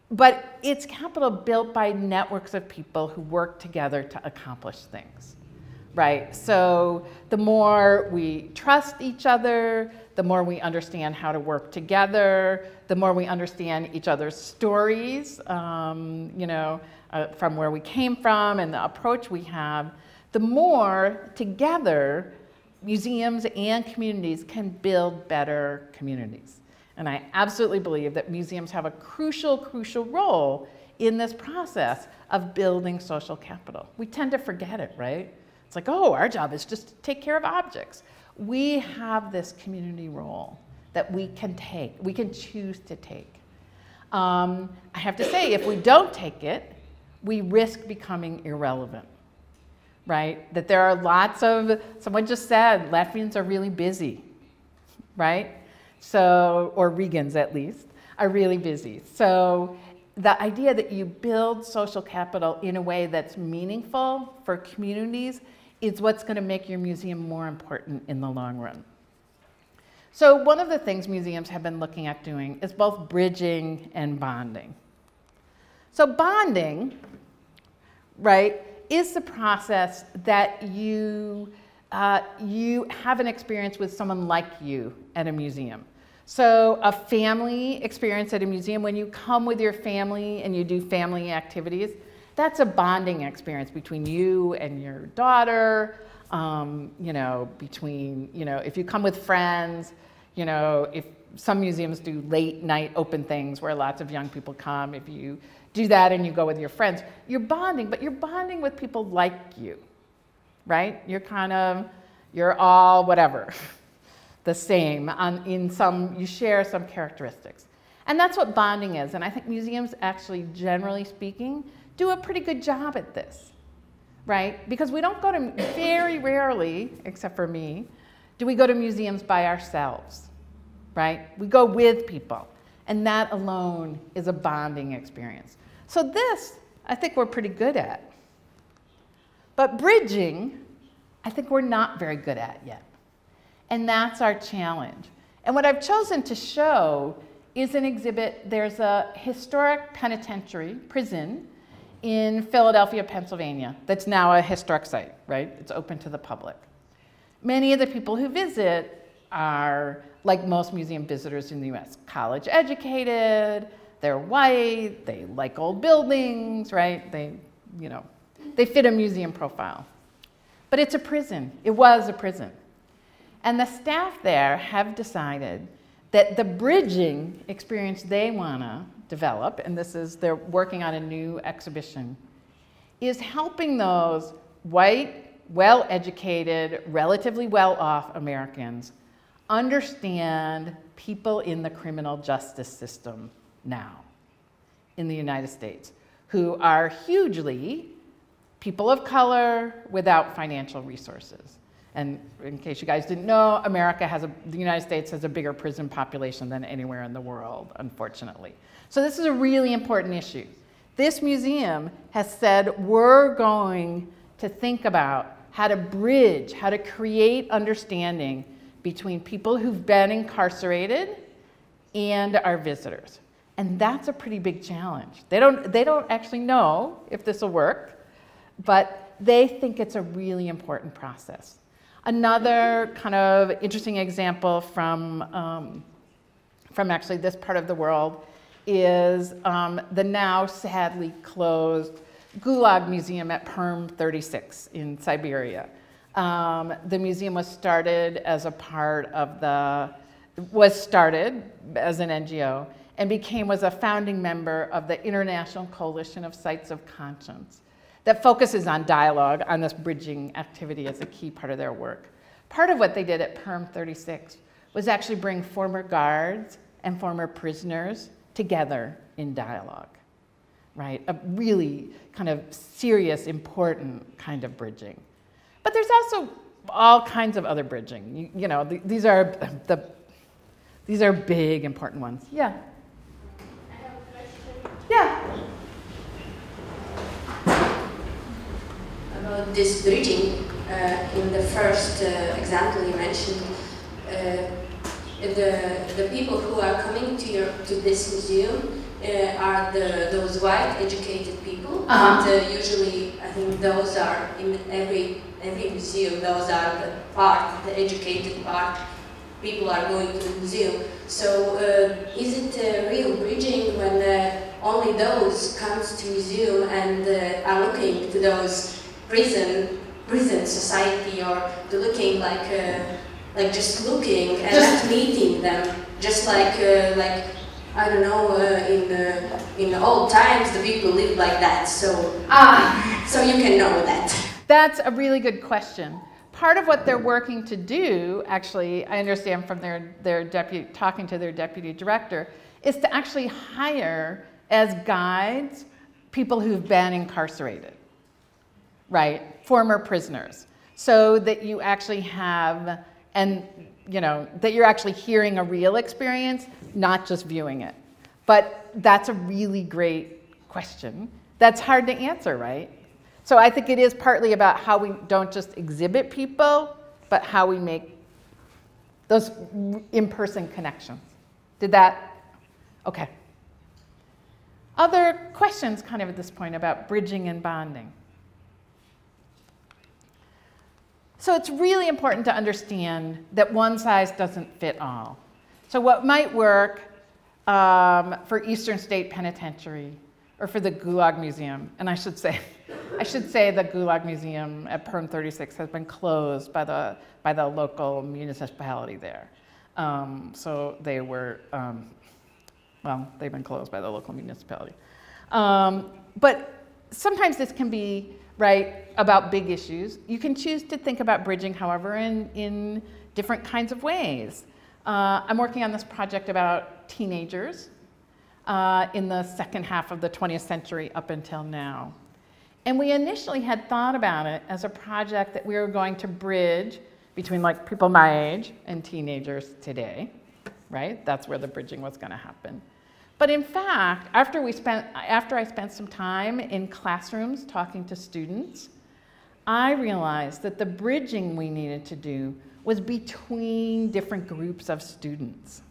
Speaker 1: But it's capital built by networks of people who work together to accomplish things, right? So the more we trust each other, the more we understand how to work together, the more we understand each other's stories, you know, from where we came from and the approach we have, the more together museums and communities can build better communities. And I absolutely believe that museums have a crucial, crucial role in this process of building social capital. We tend to forget it, right? It's like, oh, our job is just to take care of objects. We have this community role that we can take, we can choose to take. I have to say, if we don't take it, we risk becoming irrelevant, right? That there are lots of, someone just said, Latvians are really busy, right? So, or Riegans at least, are really busy. So the idea that you build social capital in a way that's meaningful for communities is what's going to make your museum more important in the long run. So one of the things museums have been looking at doing is both bridging and bonding. So bonding, right, is the process that you have an experience with someone like you at a museum. So a family experience at a museum, when you come with your family and you do family activities, that's a bonding experience between you and your daughter, you know, between, you know, if you come with friends, you know, if some museums do late night open things where lots of young people come, if you do that and you go with your friends, you're bonding, but you're bonding with people like you, right? You're all whatever, the same, you share some characteristics. And that's what bonding is, and I think museums actually, generally speaking, do a pretty good job at this, right? Because we don't go to, very rarely, except for me, do we go to museums by ourselves, right? We go with people, and that alone is a bonding experience. So this, I think we're pretty good at. But bridging, I think we're not very good at yet. And that's our challenge. And what I've chosen to show is an exhibit. There's a historic penitentiary, prison, in Philadelphia, Pennsylvania, that's now a historic site, right? It's open to the public. Many of the people who visit are, like most museum visitors in the US, college educated, they're white, they like old buildings, right? They fit a museum profile. But it's a prison. It was a prison. And the staff there have decided that the bridging experience they want to develop, and they're working on a new exhibition, is helping those white, well-educated, relatively well-off Americans understand people in the criminal justice system now in the United States, who are hugely people of color without financial resources. And in case you guys didn't know, the United States has a bigger prison population than anywhere in the world, unfortunately. So this is a really important issue. This museum has said we're going to think about how to bridge, how to create understanding between people who've been incarcerated and our visitors. And that's a pretty big challenge. They don't actually know if this will work, but they think it's a really important process. Another kind of interesting example from actually this part of the world is the now sadly closed Gulag Museum at Perm 36 in Siberia. The museum was started as an NGO, and was a founding member of the International Coalition of Sites of Conscience that focuses on dialogue, on this bridging activity as a key part of their work. Part of what they did at Perm 36 was actually bring former guards and former prisoners together in dialogue, right? A really kind of serious, important kind of bridging. But there's also all kinds of other bridging. You know, these are big, important ones. Yeah.
Speaker 7: I have a question.
Speaker 1: Yeah.
Speaker 10: About this bridging, in the first example you mentioned, the people who are coming to this museum are those white educated people, and usually I think those are in every museum. Those are the educated part. People are going to the museum. So is it a real bridging when only those comes to museum and are looking to those prison society, or they're looking like just looking and not meeting them, just like I don't know, in the old times the people lived like that, so so you can know that.
Speaker 1: That's a really good question. Part of what they're working to do, actually, I understand from their deputy, talking to their deputy director, is to actually hire as guides people who've been incarcerated, right? Former prisoners, so that you actually have, and you know, that you're actually hearing a real experience, not just viewing it. But that's a really great question. That's hard to answer, right? So I think it is partly about how we don't just exhibit people, but how we make those in-person connections. Did that? Okay. Other questions kind of at this point about bridging and bonding? So it's really important to understand that one size doesn't fit all. So what might work for Eastern State Penitentiary or for the Gulag Museum, and I should say the Gulag Museum at Perm 36 has been closed by the local municipality there. So they were, well, they've been closed by the local municipality. But sometimes this can be, right, about big issues. You can choose to think about bridging, however, in different kinds of ways. I'm working on this project about teenagers in the second half of the 20th century up until now. And we initially had thought about it as a project that we were going to bridge between like people my age and teenagers today, right? That's where the bridging was going to happen. But in fact, after I spent some time in classrooms talking to students, I realized that the bridging we needed to do was between different groups of students,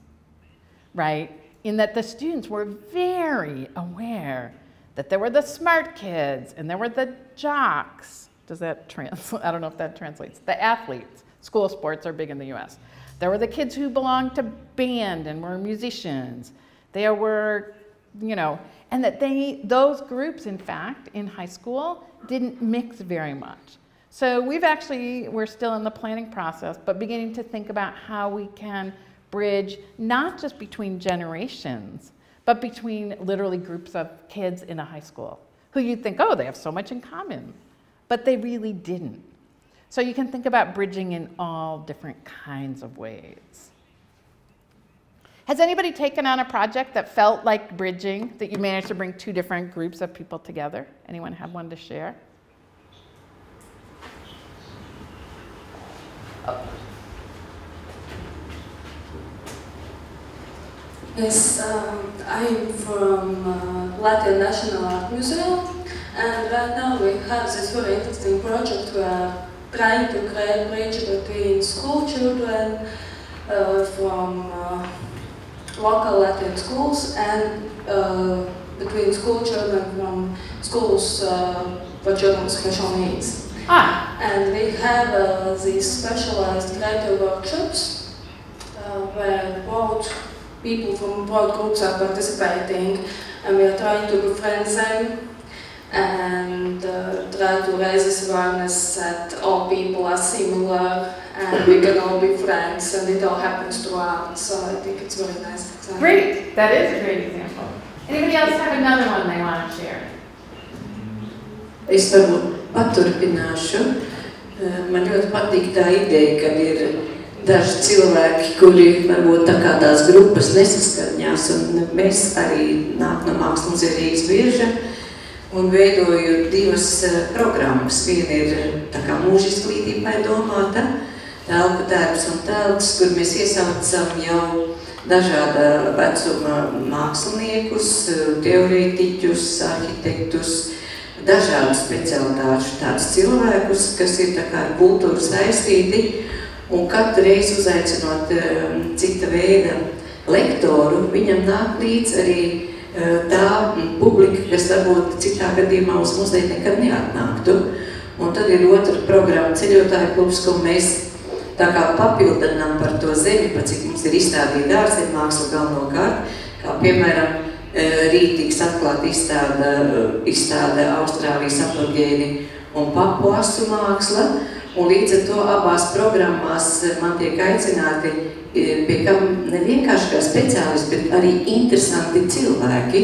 Speaker 1: right? In that the students were very aware that there were the smart kids and there were the jocks. Does that translate? I don't know if that translates. The athletes. School sports are big in the US. There were the kids who belonged to band and were musicians. There were, you know, and that those groups, in fact, in high school, didn't mix very much. So we're still in the planning process, but beginning to think about how we can bridge not just between generations, but between literally groups of kids in a high school who you'd think, oh, they have so much in common, but they really didn't. So you can think about bridging in all different kinds of ways. Has anybody taken on a project that felt like bridging, that you managed to bring two different groups of people together? Anyone have one to share? Oh.
Speaker 17: Yes, I'm from Latvijas Nacionālo Museum, and right now we have this very interesting project. We are trying to create a bridge between school children from local Latvian schools and between school children from schools for children with special needs. And we have these specialized creative workshops where both people from both groups are participating, and we are trying to befriend them and try to raise awareness that all people are similar and we can all be friends, and it all happens throughout. So I think it's a very nice example.
Speaker 1: Great, that is a great example. Anybody else have another one they want to share?
Speaker 18: Es varbūt paturpināšu. Man ļoti patīk tā ideja, kad ir daži cilvēki, kuri varbūt tā kā tās grupas nesaskaņās, un mēs arī nāk no Mākslas muzeja Rīgas bieža un veidoju divas programmas. Viena ir tā kā mūža izglītībai domāta, telpu darbs un telpas, kur mēs iesaucam jau dažāda vecuma māksliniekus, teorētiķus, arhitektus, dažādu specialitāšu tādus cilvēkus, kas ir tā kā ar kultūru saistīti, un katru reizi uzaicinot cita veida lektoru, viņam nāk līdz arī tā publika, kas varbūt citā gadījumā uz muzeju nekad neatnāktu. Un tad ir otra programma ceļotāju klubs, ko mēs tā kā papildinām par to zemi, par cik mums ir izstādīta ārzemmāksla galvenokārt, kā piemēram rīt tiks atklāta izstāde Austrālijas aborigēni un papuasu māksla, un līdz ar to abās programmās man tiek aicināti pie kam ne vienkārši kā speciālisti, bet arī interesanti cilvēki,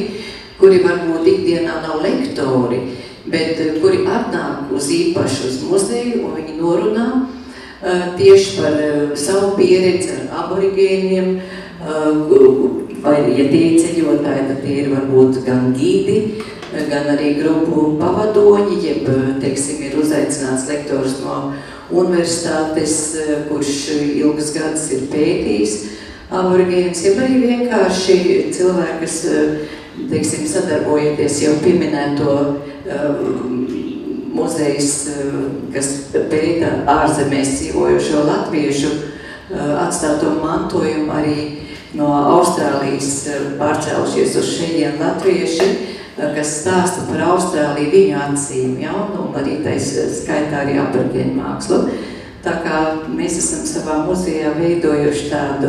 Speaker 18: kuri varbūt ikdienā nav lektori, bet kuri atnāk uz īpaši uz muzeju un viņi norunā tieši par savu pieredzi ar aborigēniem, vai, ja tie ir ceļotāji, tad tie ir varbūt gan gidi, gan arī grupu pavadoņi, jeb, teiksim, ir uzaicināts lektors no universitātes, kurš ilgas gadus ir pētījis aborigēnus, jeb arī vienkārši cilvēki, kas, teiksim, sadarbojoties jau pieminēto muzejs, kas pēta ārzemēs dzīvojošo latviešu atstāto mantojumu, arī no Austrālijas pārcēlušies uz šeit latvieši, kas stāsta par Austrāliju viņu acīm, ja, un arī tais skaitā arī aborigēnu mākslu. Tā kā mēs esam savā muzejā veidojuši tādu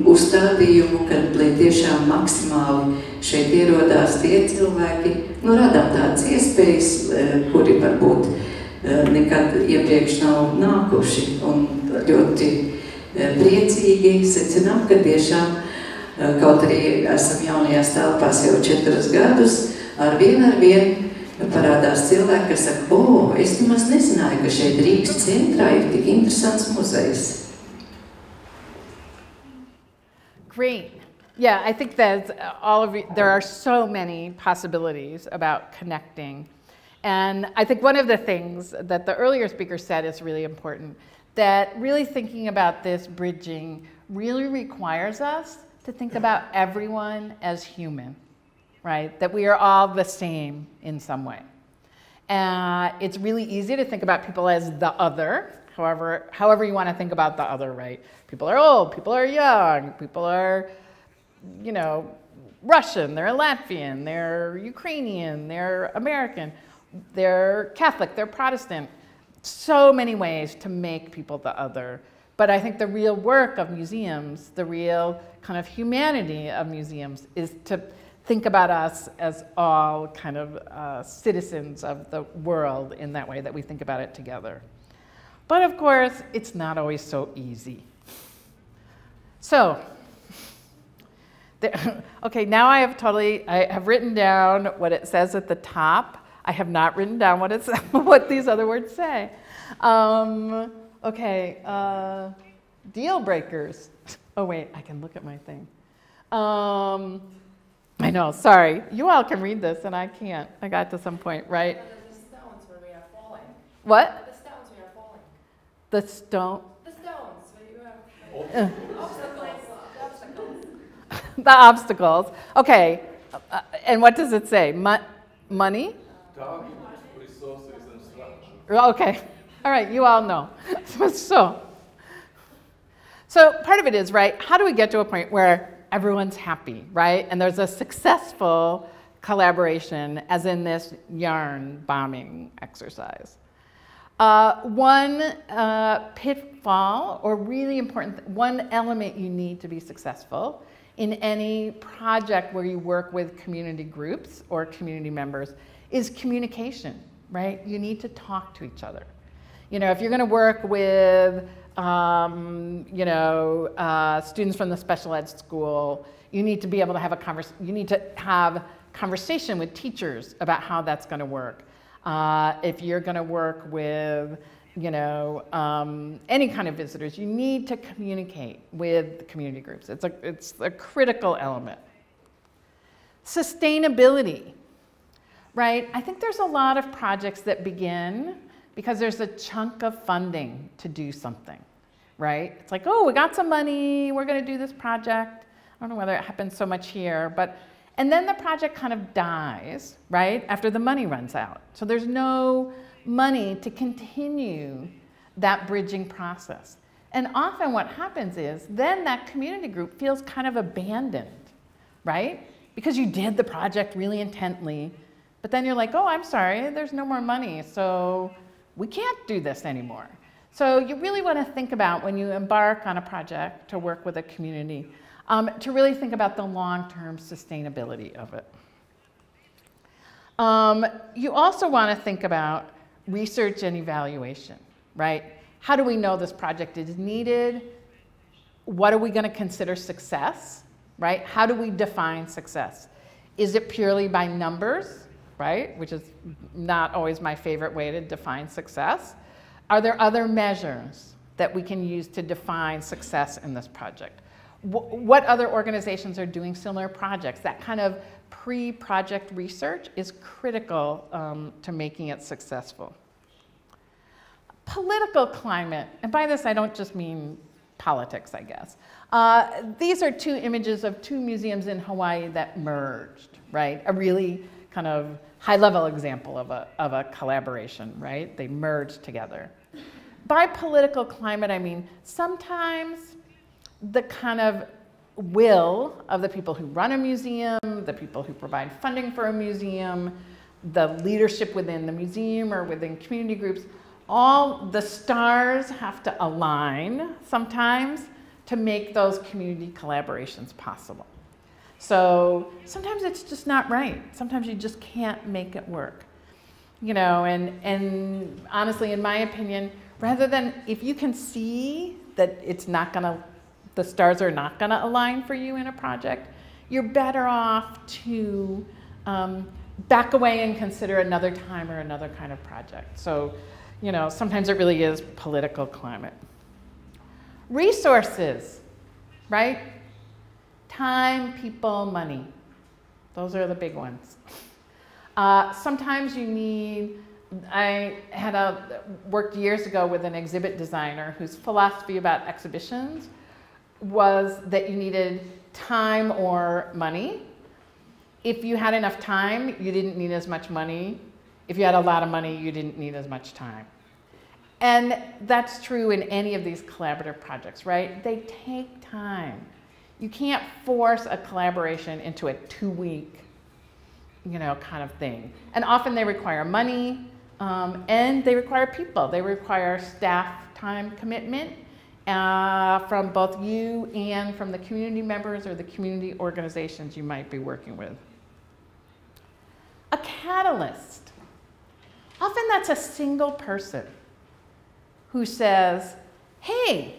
Speaker 18: uzstādījumu, kad, lai tiešām maksimāli šeit ierodās tie cilvēki, radām tādas iespējas, kuri varbūt nekad iepriekš nav nākuši, un ļoti priecīgi secinām, ka tiešām, kaut arī esam jaunajās telpās jau 4 gadus, ar vien parādās cilvēki, kas saka, es nemaz nezināju, ka šeit Rīgas centrā ir tik interesants muzejs.
Speaker 1: Great. Yeah, I think that there are so many possibilities about connecting. And I think one of the things that the earlier speaker said is really important, that really thinking about this bridging really requires us to think about everyone as human, right? That we are all the same in some way. It's really easy to think about people as the other, however you want to think about the other, right? People are old, people are young, people are, Russian, they're Latvian, they're Ukrainian, they're American, they're Catholic, they're Protestant. So many ways to make people the other. But I think the real work of museums, the real kind of humanity of museums is to think about us as all kind of citizens of the world in that way, that we think about it together. But of course, it's not always so easy. So, okay, now I have written down what it says at the top. I have not written down what these other words say. Okay, deal breakers. Oh wait, I can look at my thing. I know, sorry. You all can read this and I can't. I got to some point, right?
Speaker 6: The stones where we are falling.
Speaker 1: What?
Speaker 6: The stones we are falling.
Speaker 1: The stone?
Speaker 6: The stones where you are obstacles.
Speaker 1: The obstacles. Okay, and what does it say? Money?
Speaker 19: Time, resources, and structure.
Speaker 1: Okay, all right, you all know. So part of it is, right, how do we get to a point where everyone's happy, right? And there's a successful collaboration, as in this yarn bombing exercise. One pitfall, or really important, one element you need to be successful in any project where you work with community groups or community members is communication, right? You need to talk to each other. You know, if you're going to work with, you know, students from the special ed school, you need to be able to have conversation with teachers about how that's going to work. If you're going to work with, you know, any kind of visitors, you need to communicate with the community groups. It's a critical element. Sustainability, right? I think there's a lot of projects that begin because there's a chunk of funding to do something, right? It's like, oh, we got some money, we're going to do this project. I don't know whether it happens so much here, but, and then the project kind of dies, right, after the money runs out. So there's no money to continue that bridging process. And often what happens is then that community group feels kind of abandoned, right? Because you did the project really intently, but then you're like, oh, I'm sorry, there's no more money, so we can't do this anymore. So you really want to think about when you embark on a project to work with a community, to really think about the long-term sustainability of it. You also want to think about research and evaluation, right? How do we know this project is needed? What are we going to consider success, right? How do we define success? Is it purely by numbers, right? Which is not always my favorite way to define success. Are there other measures that we can use to define success in this project? What other organizations are doing similar projects? That kind of pre-project research is critical to making it successful. Political climate, and by this I don't just mean politics, I guess. These are two images of two museums in Hawaii that merged, right? A really kind of high-level example of a collaboration, right? They merged together. By political climate, I mean sometimes the kind of will of the people who run a museum, the people who provide funding for a museum, the leadership within the museum or within community groups, all the stars have to align sometimes to make those community collaborations possible. So sometimes it's just not right. Sometimes you just can't make it work. You know, and honestly, in my opinion, rather than if you can see that it's not gonna, the stars are not gonna align for you in a project, you're better off to back away and consider another time or another kind of project. So, you know, sometimes it really is political climate. Resources, right? Time, people, money. Those are the big ones. Sometimes you need, I had worked years ago with an exhibit designer whose philosophy about exhibitions was that you needed time or money. If you had enough time, you didn't need as much money. If you had a lot of money, you didn't need as much time. And that's true in any of these collaborative projects, right? They take time. You can't force a collaboration into a 2-week, you know, kind of thing. And often they require money, and they require people. They require staff time commitment from both you and from the community members or the community organizations you might be working with. A catalyst. Often that's a single person who says, hey,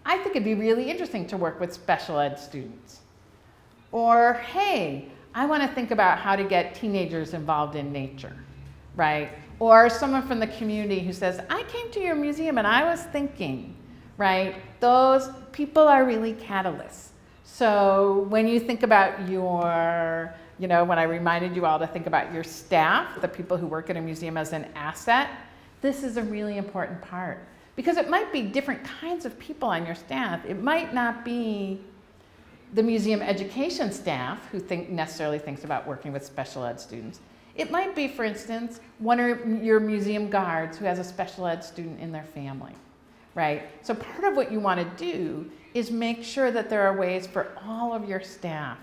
Speaker 1: I think it'd be really interesting to work with special ed students. Or, hey, I want to think about how to get teenagers involved in nature, right? Or someone from the community who says, I came to your museum and I was thinking, right? Those people are really catalysts. So when you think about your, you know, when I reminded you all to think about your staff, the people who work in a museum as an asset, this is a really important part. Because it might be different kinds of people on your staff. It might not be the museum education staff who necessarily thinks about working with special ed students. It might be, for instance, one of your museum guards who has a special ed student in their family, right? So part of what you want to do is make sure that there are ways for all of your staff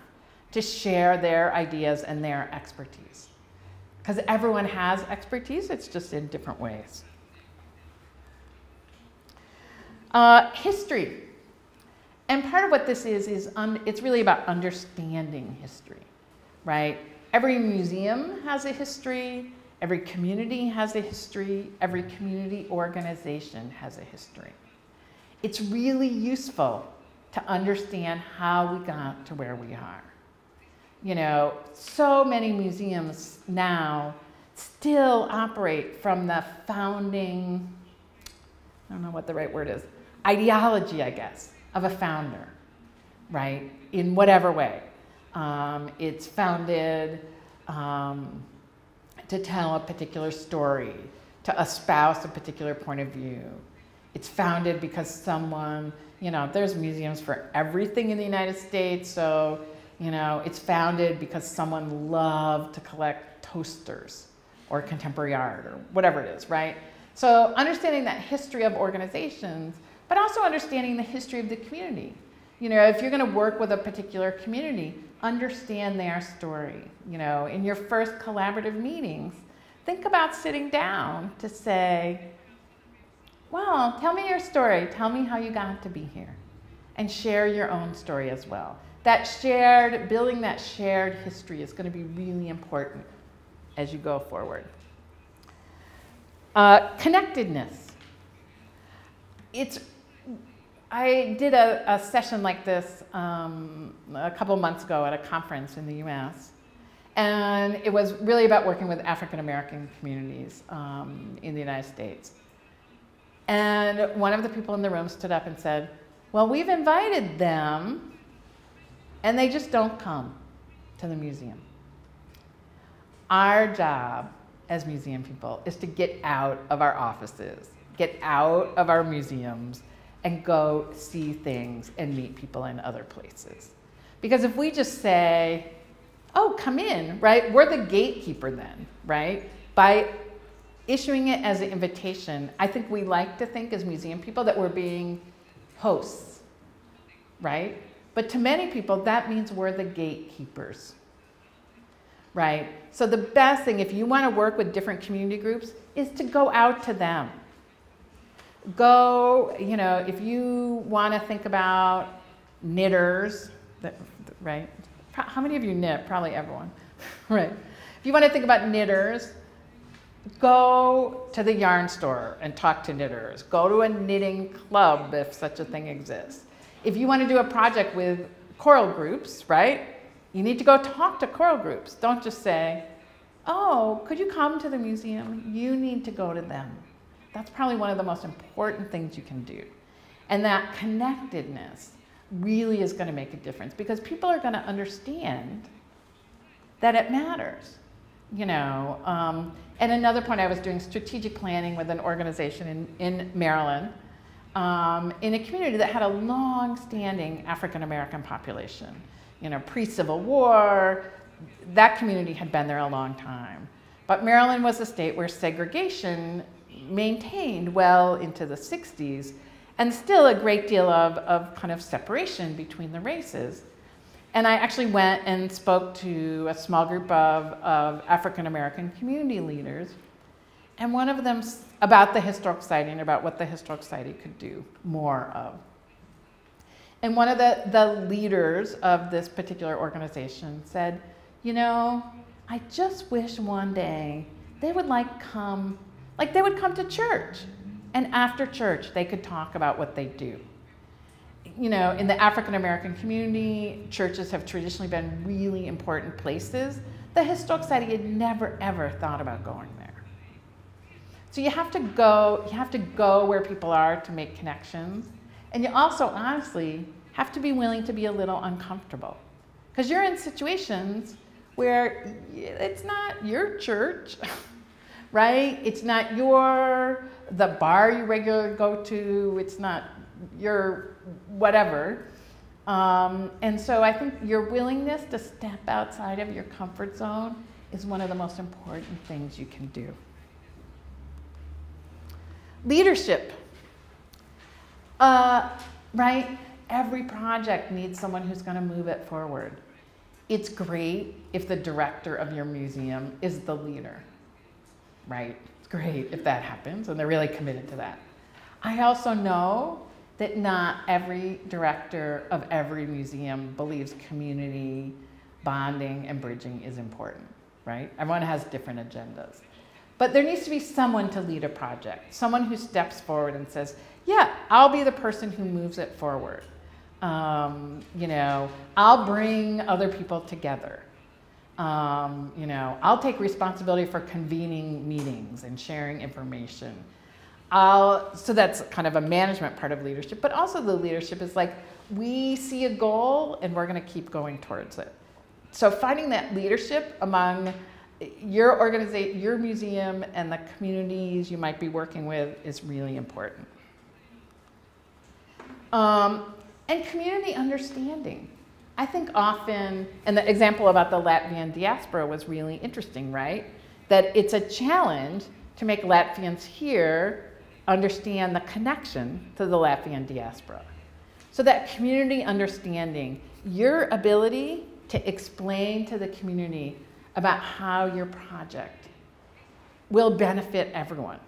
Speaker 1: to share their ideas and their expertise. Because everyone has expertise, it's just in different ways. History. And part of what this is it's really about understanding history, right? Every museum has a history, every community has a history, every community organization has a history. It's really useful to understand how we got to where we are. You know, so many museums now still operate from the founding, I don't know what the right word is, ideology, I guess, of a founder, right? In whatever way. It's founded to tell a particular story, to espouse a particular point of view. It's founded because someone, you know, there's museums for everything in the United States, so, you know, it's founded because someone loved to collect toasters or contemporary art or whatever it is, right? So understanding that history of organizations, but also understanding the history of the community. You know, if you're going to work with a particular community, understand their story. You know, in your first collaborative meetings, think about sitting down to say, well, tell me your story. Tell me how you got to be here. And share your own story as well. Building that shared history is going to be really important as you go forward. Connectedness. I did a session like this a couple months ago at a conference in the US. And it was really about working with African American communities in the United States. And one of the people in the room stood up and said, well, we've invited them and they just don't come to the museum. Our job as museum people is to get out of our offices, get out of our museums, and go see things and meet people in other places. Because if we just say, oh, come in, right? We're the gatekeeper then, right? By issuing it as an invitation, I think we like to think as museum people that we're being hosts, right? But to many people, that means we're the gatekeepers, right? So the best thing, if you want to work with different community groups, is to go out to them. Go, you know, if you want to think about knitters, right? How many of you knit? Probably everyone, right? If you want to think about knitters, go to the yarn store and talk to knitters. Go to a knitting club if such a thing exists. If you want to do a project with choral groups, right? You need to go talk to choral groups. Don't just say, oh, could you come to the museum? You need to go to them. That's probably one of the most important things you can do. And that connectedness really is going to make a difference because people are going to understand that it matters. You know, and another point, I was doing strategic planning with an organization in Maryland in a community that had a long-standing African American population. You know, pre-Civil War, that community had been there a long time. But Maryland was a state where segregation maintained well into the 60s, and still a great deal of kind of separation between the races. And I actually went and spoke to a small group of African American community leaders, and one of them about the Historic Society and about what the Historic Society could do more of. And one of the leaders of this particular organization said, you know, I just wish one day they would come to church, and after church they could talk about what they do. You know, in the African American community, churches have traditionally been really important places. The Historic Society had never ever thought about going there. So you have to go where people are to make connections, and you also honestly have to be willing to be a little uncomfortable, because you're in situations where it's not your church. Right? It's not the bar you regularly go to, it's not your whatever. And so I think your willingness to step outside of your comfort zone is one of the most important things you can do. Leadership. Right? Every project needs someone who's going to move it forward. It's great if the director of your museum is the leader. Right? It's great if that happens and they're really committed to that. I also know that not every director of every museum believes community bonding and bridging is important, right? Everyone has different agendas. But there needs to be someone to lead a project, someone who steps forward and says, yeah, I'll be the person who moves it forward. You know, I'll bring other people together. You know, I'll take responsibility for convening meetings and sharing information. So that's kind of a management part of leadership, but also the leadership is like, we see a goal and we're going to keep going towards it. So finding that leadership among your organization, your museum, and the communities you might be working with is really important. And community understanding. I think often, and the example about the Latvian diaspora was really interesting, right? That it's a challenge to make Latvians here understand the connection to the Latvian diaspora. So that community understanding, your ability to explain to the community about how your project will benefit everyone,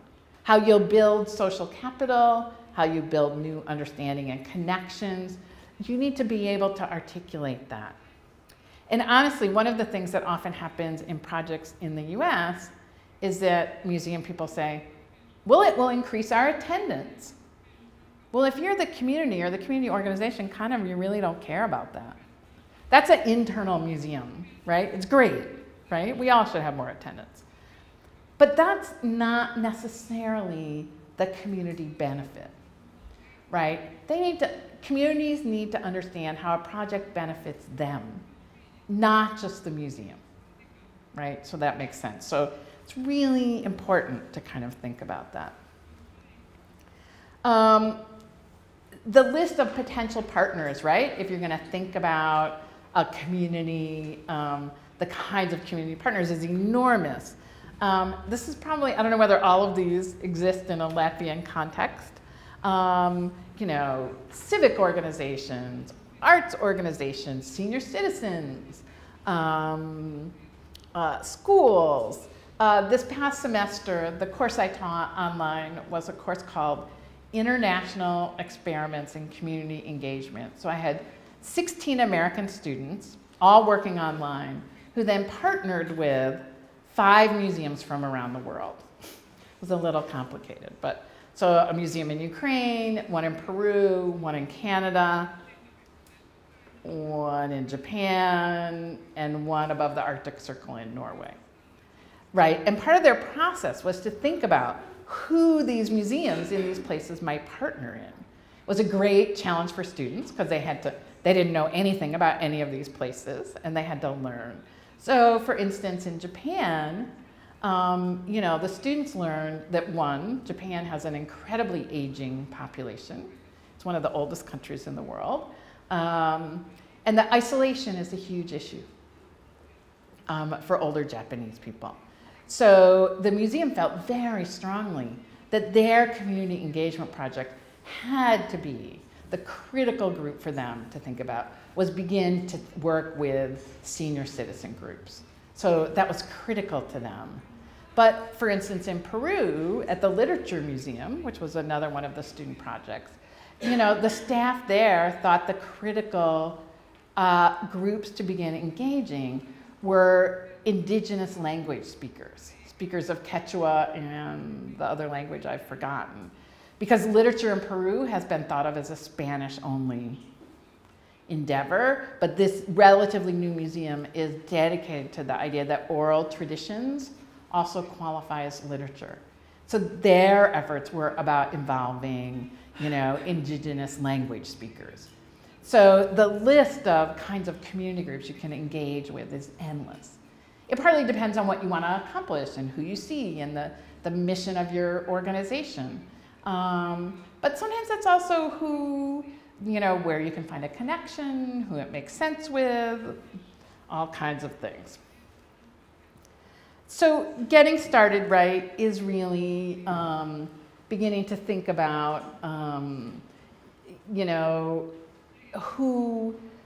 Speaker 1: how you'll build social capital, how you build new understanding and connections. You need to be able to articulate that. And honestly, one of the things that often happens in projects in the US is that museum people say, well, it will increase our attendance. Well, if you're the community or the community organization, kind of you really don't care about that. That's an internal museum, right? It's great, right? We all should have more attendance. But that's not necessarily the community benefit, right? Communities need to understand how a project benefits them, not just the museum, right? So that makes sense. So it's really important to kind of think about that. The list of potential partners, right? If you're going to think about a community, the kinds of community partners is enormous. This is probably, I don't know whether all of these exist in a Latvian context. You know, civic organizations, arts organizations, senior citizens, schools. This past semester, the course I taught online was a course called International Experiments in Community Engagement. So I had 16 American students, all working online, who then partnered with 5 museums from around the world. It was a little complicated, but so a museum in Ukraine, one in Peru, one in Canada, one in Japan, and one above the Arctic Circle in Norway, right? And part of their process was to think about who these museums in these places might partner in. It was a great challenge for students because they didn't know anything about any of these places and they had to learn. So for instance, in Japan, you know, the students learned that one, Japan has an incredibly aging population. It's one of the oldest countries in the world. And that isolation is a huge issue for older Japanese people. So the museum felt very strongly that their community engagement project had to be the critical group for them to think about, was begin to work with senior citizen groups. So that was critical to them. But for instance, in Peru, at the Literature Museum, which was another one of the student projects, you know, the staff there thought the critical groups to begin engaging were indigenous language speakers, speakers of Quechua and the other language I've forgotten. Because literature in Peru has been thought of as a Spanish-only endeavor, but this relatively new museum is dedicated to the idea that oral traditions also qualify as literature. So their efforts were about involving, you know, indigenous language speakers. So the list of kinds of community groups you can engage with is endless. It partly depends on what you want to accomplish and who you see and the mission of your organization. But sometimes it's also who, you know, where you can find a connection, who it makes sense with, all kinds of things. So getting started, right, is really beginning to think about, you know,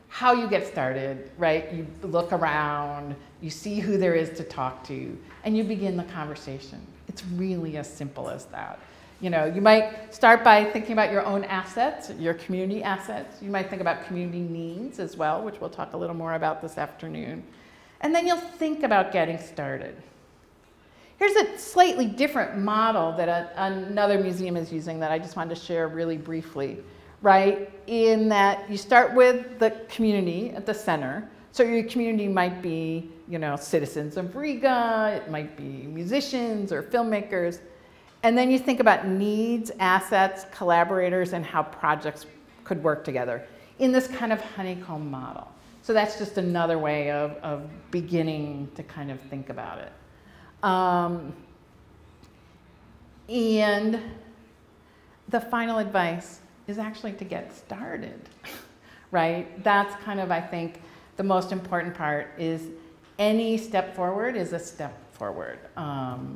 Speaker 1: how you get started, right? You look around, you see who there is to talk to, and you begin the conversation. It's really as simple as that. You know, you might start by thinking about your own assets, your community assets. You might think about community needs as well, which we'll talk a little more about this afternoon. And then you'll think about getting started. Here's a slightly different model that another museum is using that I just wanted to share really briefly, right? In that you start with the community at the center. So your community might be, you know, citizens of Riga, it might be musicians or filmmakers. And then you think about needs, assets, collaborators, and how projects could work together in this kind of honeycomb model. So that's just another way of beginning to kind of think about it. And the final advice is actually to get started, right? That's kind of, I think, the most important part is any step forward is a step forward.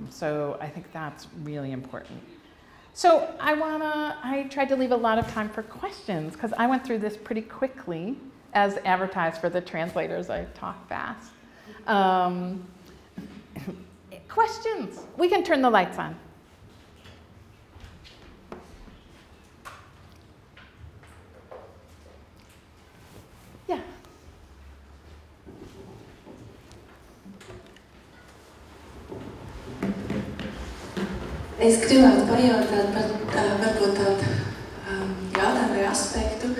Speaker 1: So I think that's really important. So I tried to leave a lot of time for questions because I went through this pretty quickly as advertised for the translators. I talk fast. Questions? We can turn the lights on. Yeah.
Speaker 20: Es gribētu pajautāt par varbūt tādu jautājumu vai aspektu,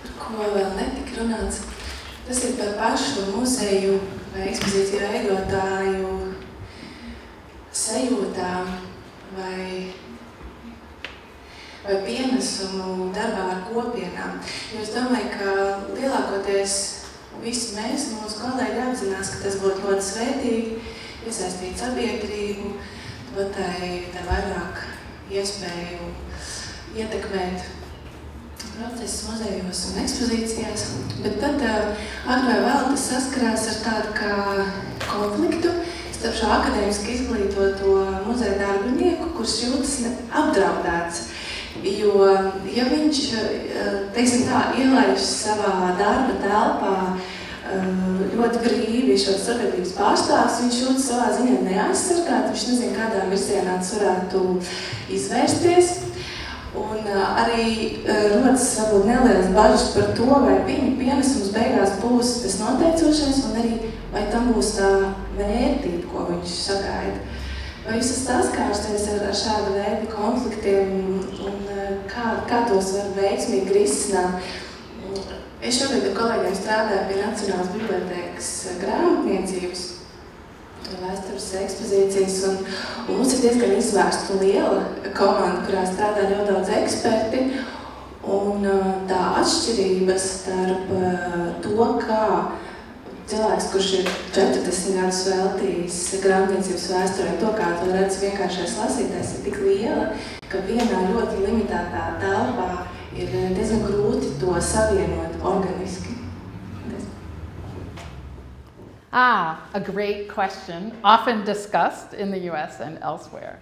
Speaker 20: par ko vēl netika runāts. Tas ir par pašu muzeju vai ekspozīciju veidotāju sajūtām vai pienesumu darbā ar kopienām. Jo es domāju, ka lielākoties visi mēs, mūsu kolēģi, apzinās, ka tas būtu ļoti svētīgi, iesaistīt sabiedrību, tai vairāk iespēju ietekmēt procesus muzejos un ekspozīcijās. Bet tad agrāk vai vēl tas saskarās ar tādu kā konfliktu starp šo akadēmiski izglītoto muzeja darbinieku, kurš jūtas apdraudēts. Jo, ja viņš, teiksim tā, ielaiž savā darba telpā ļoti brīvi šos sabiedrības pārstāvs, viņš jūtas savā ziņā neaizsargāt, viņš nezina, kādā virzienā tas varētu izvērsties. Un arī rodas varbūt nelielas bažas par to, vai viņa pienesums beigās būs tas noteicošais, un arī vai tam būs tā vērtība, ko viņš sagaida. Vai jūs esat saskārusies ar šādu veidu konfliktiem un kā tos var veiksmīgi risināt? Es šobrīd ar kolēģiem strādāju pie Nacionālās bibliotēkas grāmatniecības vēstures ekspozīcijas, un mums ir diezgan izvērsta liela komanda, kurā strādā ļoti daudz eksperti, un tā atšķirība starp to, kā cilvēks, kurš ir 40 gadus veltījis grāmatniecības vēsturē, to, kā to redz vienkāršais lasītājs, ir tik liela, ka vienā ļoti limitētā telpā ir diezgan grūti to savienot organiski.
Speaker 1: A great question, often discussed in the US and elsewhere.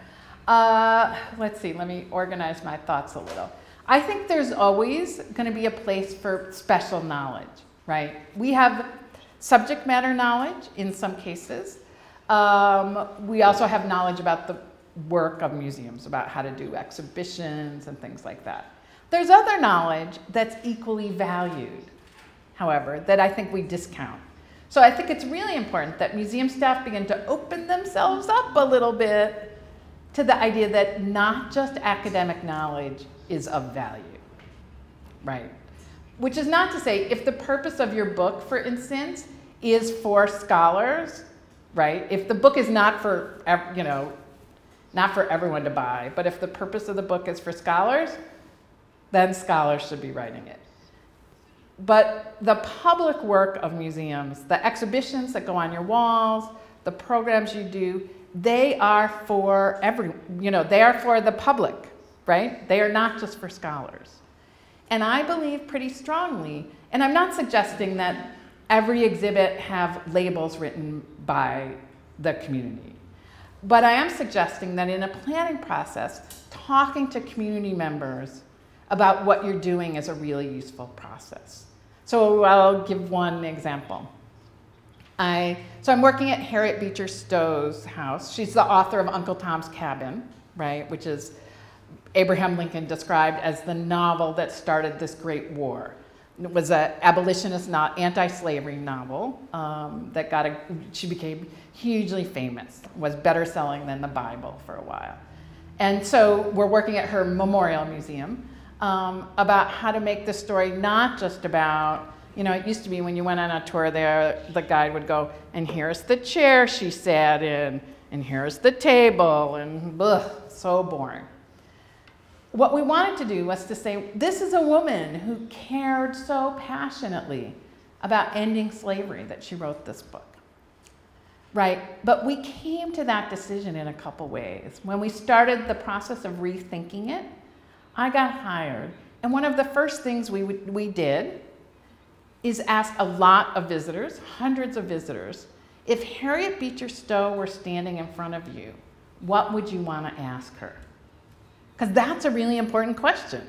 Speaker 1: Let's see, let me organize my thoughts a little. I think there's always going to be a place for special knowledge, right? We have subject matter knowledge in some cases. We also have knowledge about the work of museums, about how to do exhibitions and things like that. There's other knowledge that's equally valued, however, that I think we discount. So I think it's really important that museum staff begin to open themselves up a little bit to the idea that not just academic knowledge is of value, right? Which is not to say, if the purpose of your book, for instance, is for scholars, right? If the book is not for, you know, not for everyone to buy, but if the purpose of the book is for scholars, then scholars should be writing it. But the public work of museums, the exhibitions that go on your walls, the programs you do, they are for they are for the public, right? They are not just for scholars. And I believe pretty strongly, and I'm not suggesting that every exhibit have labels written by the community, but I am suggesting that in a planning process, talking to community members about what you're doing is a really useful process. So I'll give one example. So I'm working at Harriet Beecher Stowe's house. She's the author of Uncle Tom's Cabin, right, which is Abraham Lincoln described as the novel that started this great war. It was an abolitionist, anti-slavery novel she became hugely famous, was better selling than the Bible for a while. And so we're working at her memorial museum about how to make the story not just about, it used to be when you went on a tour there, the guide would go, and here's the chair she sat in, and here's the table, and so boring. What we wanted to do was to say, this is a woman who cared so passionately about ending slavery that she wrote this book, right? But we came to that decision in a couple ways. When we started the process of rethinking it, I got hired, and one of the first things we did is ask a lot of visitors, hundreds of visitors, if Harriet Beecher Stowe were standing in front of you, what would you want to ask her? Because that's a really important question,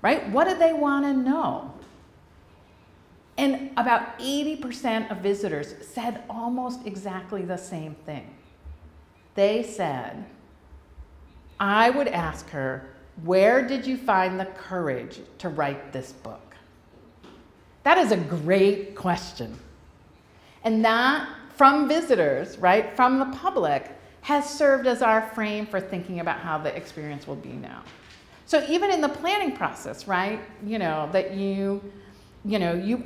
Speaker 1: right? What do they want to know? And about 80% of visitors said almost exactly the same thing. They said, I would ask her, where did you find the courage to write this book? That is a great question. And that, from visitors, right, from the public, has served as our frame for thinking about how the experience will be now. So even in the planning process, right, that you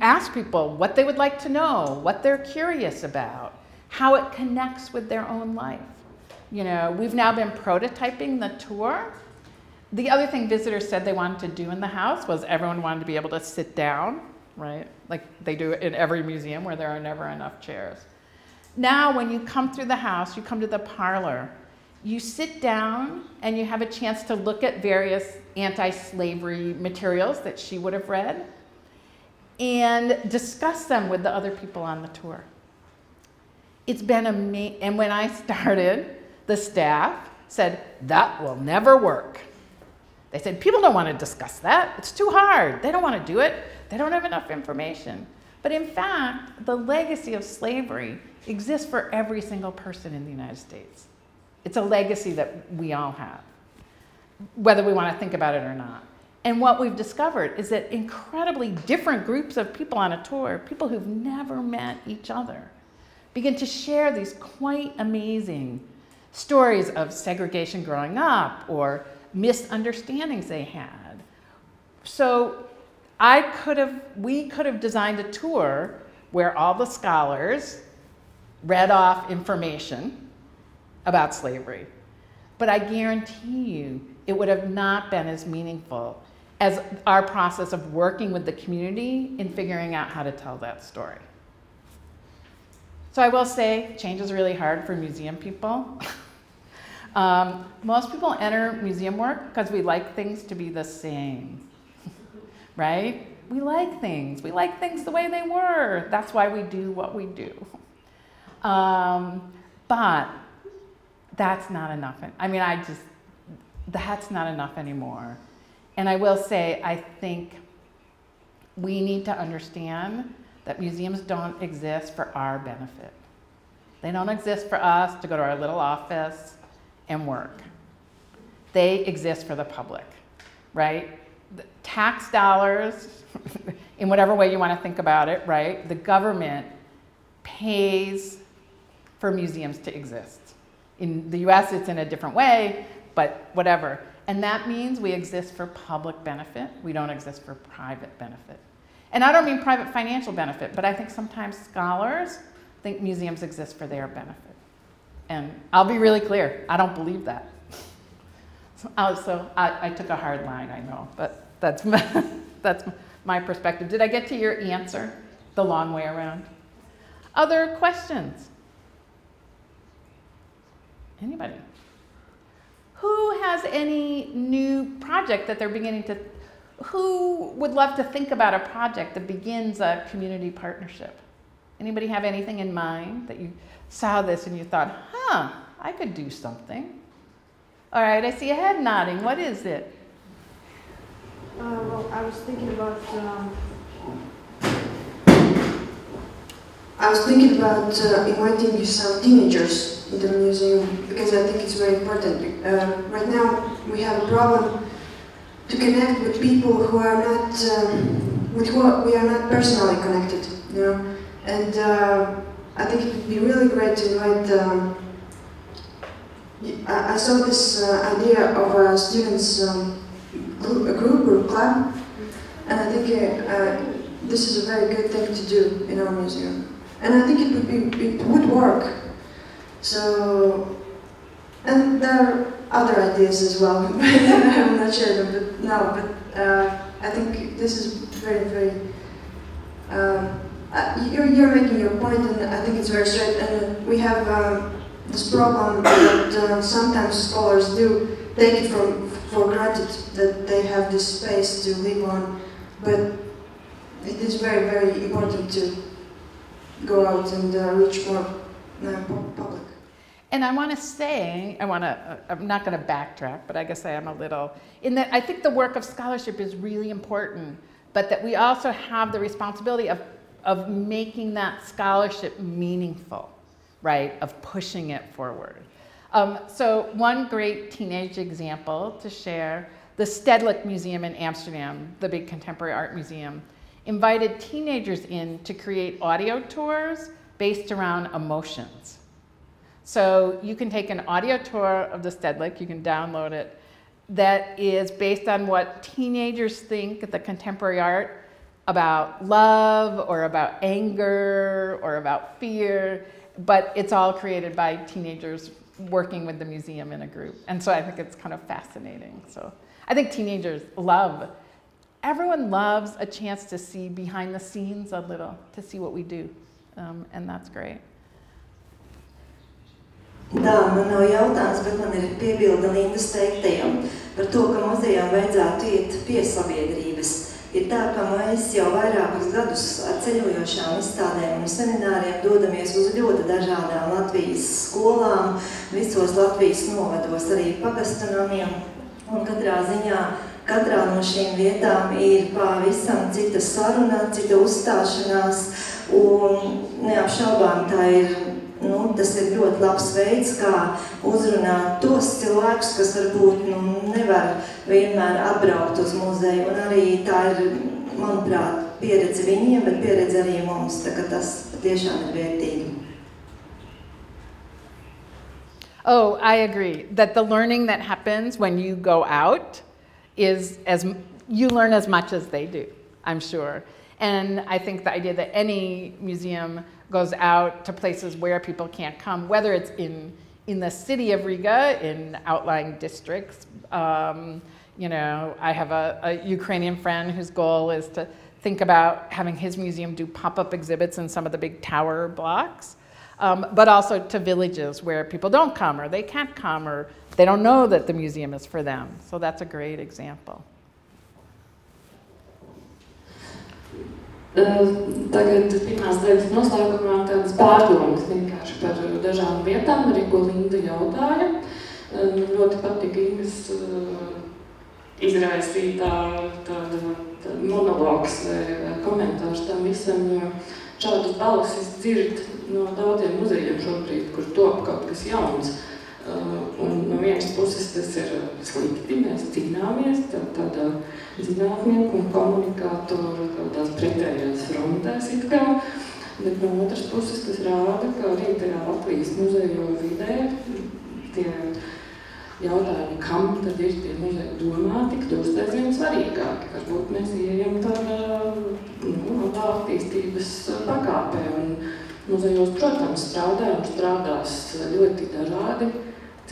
Speaker 1: ask people what they would like to know, what they're curious about, how it connects with their own life. We've now been prototyping the tour. The other thing visitors said they wanted to do in the house was everyone wanted to be able to sit down, right? Like they do in every museum where there are never enough chairs. Now, when you come through the house, you come to the parlor, you sit down and you have a chance to look at various anti-slavery materials that she would have read and discuss them with the other people on the tour. It's been amazing. And when I started, the staff said, that will never work. They said, people don't want to discuss that. It's too hard. They don't want to do it. They don't have enough information. But in fact, the legacy of slavery exists for every single person in the United States. It's a legacy that we all have, whether we want to think about it or not. And what we've discovered is that incredibly different groups of people on a tour, people who've never met each other, begin to share these quite amazing stories of segregation growing up or misunderstandings they had. So we could have designed a tour where all the scholars read off information about slavery. But I guarantee you, it would have not been as meaningful as our process of working with the community in figuring out how to tell that story. So I will say, change is really hard for museum people. Most people enter museum work because we like things to be the same, right? We like things the way they were. That's why we do what we do. But that's not enough. That's not enough anymore. And I will say, I think we need to understand that museums don't exist for our benefit. They don't exist for us to go to our little office and work. They exist for the public, right? The tax dollars, in whatever way you want to think about it, right? The government pays for museums to exist. In the US, it's in a different way, but whatever. And that means we exist for public benefit. We don't exist for private benefit. And I don't mean private financial benefit, but I think sometimes scholars think museums exist for their benefit. And I'll be really clear, I don't believe that. So I took a hard line, I know, but that's my perspective. Did I get to your answer the long way around? Other questions? Anybody? Who has any new project that they're beginning to, who would love to think about a project that begins a community partnership? Anybody have anything in mind that you saw this and you thought, I could do something? All right, I see a head nodding. What is it?
Speaker 16: Well, I was thinking about inviting some teenagers into the museum because I think it's very important. Right now we have a problem to connect with people who are not, with who we are not personally connected, you know. And I think it would be really great to invite. I saw this idea of a students' group or club, and I think this is a very good thing to do in our museum. And I think it would work. So, and there are other ideas as well, but I'm not sure. But I think this is very, very. You're making your point, and I think it's very straight. And we have this problem that sometimes scholars do take it for granted that they have this space to live on, but it is very, very important to go out and reach more public.
Speaker 1: And I want to say, I'm not going to backtrack, but I guess I am a little, in that I think the work of scholarship is really important, but that we also have the responsibility of making that scholarship meaningful, right, of pushing it forward. So one great teenage example to share, the Stedelijk Museum in Amsterdam, the big contemporary art museum, invited teenagers in to create audio tours based around emotions. So you can take an audio tour of the Stedelijk, you can download it, that is based on what teenagers think at the contemporary art about love or about anger or about fear, but it's all created by teenagers working with the museum in a group. And so I think it's kind of fascinating. So I think teenagers everyone loves a chance to see behind the scenes a little, to see what we do, and that's great.
Speaker 4: Tā, man nav jautājums, bet man ir piebilde Lindas teiktajam par to, ka muzejām vajadzētu iet pie sabiedrības. Ir tā, ka mēs jau vairākus gadus ar ceļojošām izstādēm un semināriem dodamies uz ļoti dažādām Latvijas skolām, visos Latvijas novados, arī pagastunamiem, un katrā ziņā, katrā no šīm vietām ir pavisam cita saruna, cita uzstāšanās, un neapšaubām tā ir, tas ir ļoti labs veids, kā uzrunāt tos cilvēkus, kas varbūt nevar vienmēr atbraukt uz muzeju, un arī tā ir, manuprāt, pieredze viņiem, bet pieredze arī mums, tā ka tas patiešām ir vērtīgi.
Speaker 1: Oh, I agree that the learning that happens when you go out is you learn as much as they do, I'm sure. And I think the idea that any museum goes out to places where people can't come, whether it's in the city of Riga, in outlying districts. You know, I have a Ukrainian friend whose goal is to think about having his museum do pop-up exhibits in some of the big tower blocks, but also to villages where people don't come, or they can't come, or they don't know that the museum is for them. So that's a great example.
Speaker 21: Tagad pirmās daļas noslēgumā tādas pārdomas vienkārši par dažām vietām, arī ko Linda jautāja. Ļoti patika Ingas izraisītā tāda monologs vai komentārs tam visam, jo šādas balsis dzird no daudziem muzejiem šobrīd, kur top kaut kas jauns. Un no vienas puses tas ir slikti, mēs cīnāmies tādā zinātnieku un komunikātoru tādās pretējās frontēs it kā, bet no otras puses tas rāda, ka arī tajā Latvijas muzeju vidē tie jautājumi, kam tad ir tie muzeji domāti, kļūst aizvien svarīgāki. Varbūt mēs ieejam tādā attīstības pakāpē, un muzejos, protams, strādā un strādās ļoti dažādi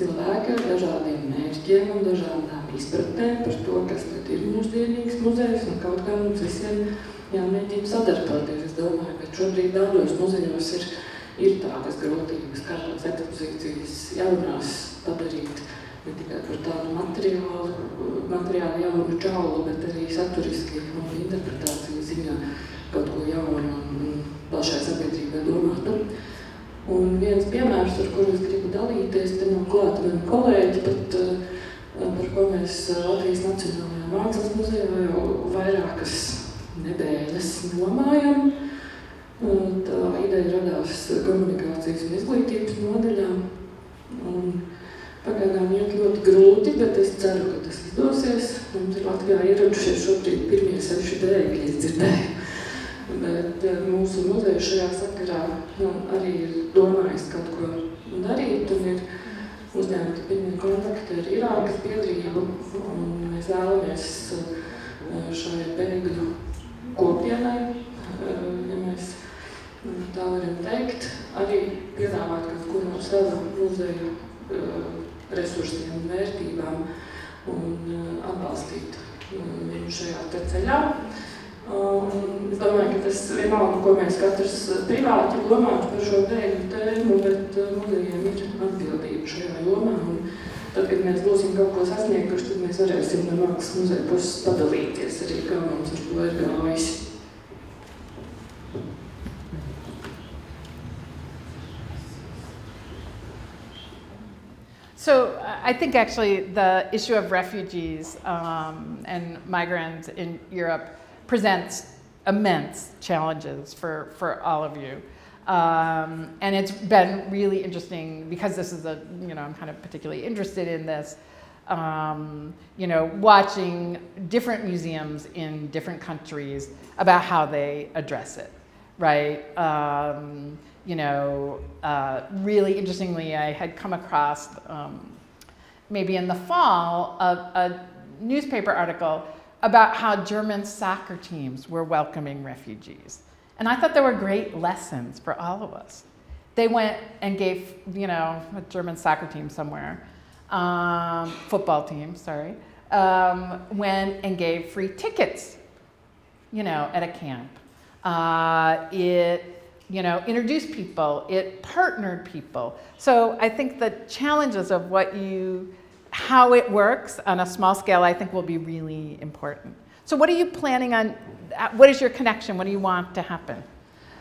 Speaker 21: cilvēki ar dažādiem mērķiem un dažādām izpratnēm par to, kas tad ir mūsdienīgs muzejs, un kaut kā mums visiem jāmēģina sadarboties. Es domāju, ka šobrīd daudzos muzejos ir tādas grūtības, kā tās ekspozīcijas jaunās padarīt, ne tikai par tādu materiālu jaunu čaulu, bet arī saturiski un interpretāciju ziņā kaut ko jaunu un plašai sabiedrībai domātu. Un viens piemērs, ar kuru es gribu dalīties, te nav klāta mani kolēģi, bet par ko mēs Latvijas Nacionālajā mākslas muzejā jau vairākas nedēļas domājam. Tā ideja radās komunikācijas un izglītības nodaļā. Un pagaidām iet ļoti grūti, bet es ceru, ka tas izdosies. Mums ir Latvijā ieradušies šobrīd pirmie 6 bēgļi, es dzirdēju. Bet mūsu muzeja šajā sakarā arī ir domājis kaut ko darīt un ir uzņemti pirmie kontakti ar Irākas biedrību. Un mēs vēlamies šai bēgļu kopienai, ja mēs tā varam teikt, arī piedāvāt kaut ko no sava muzeja resursiem un vērtībām un atbalstīt viņu šajā te ceļā. Es domāju, ka tas vienalga, ko mēs katrs privāti domātu par šo bēgļu tēmu, bet muzejiem ir atbildība šajā jomā. Un tad, kad mēs būsim kaut ko sasnieguši, tad mēs varēsim no mākslas muzeja puses padalīties arī, kā mums ar to ir gājis.
Speaker 1: So I think actually the issue of refugees and migrants in Europe presents immense challenges for all of you. And it's been really interesting because this is I'm kind of particularly interested in this, watching different museums in different countries about how they address it, right? Really interestingly, I had come across maybe in the fall a newspaper article about how German soccer teams were welcoming refugees. And I thought there were great lessons for all of us. They went and gave, a German soccer team somewhere, football team, sorry, went and gave free tickets, at a camp. It introduced people, it partnered people. So I think the challenges of how it works on a small scale, I think will be really important. So what are you planning on, what is your connection, what do you want to happen?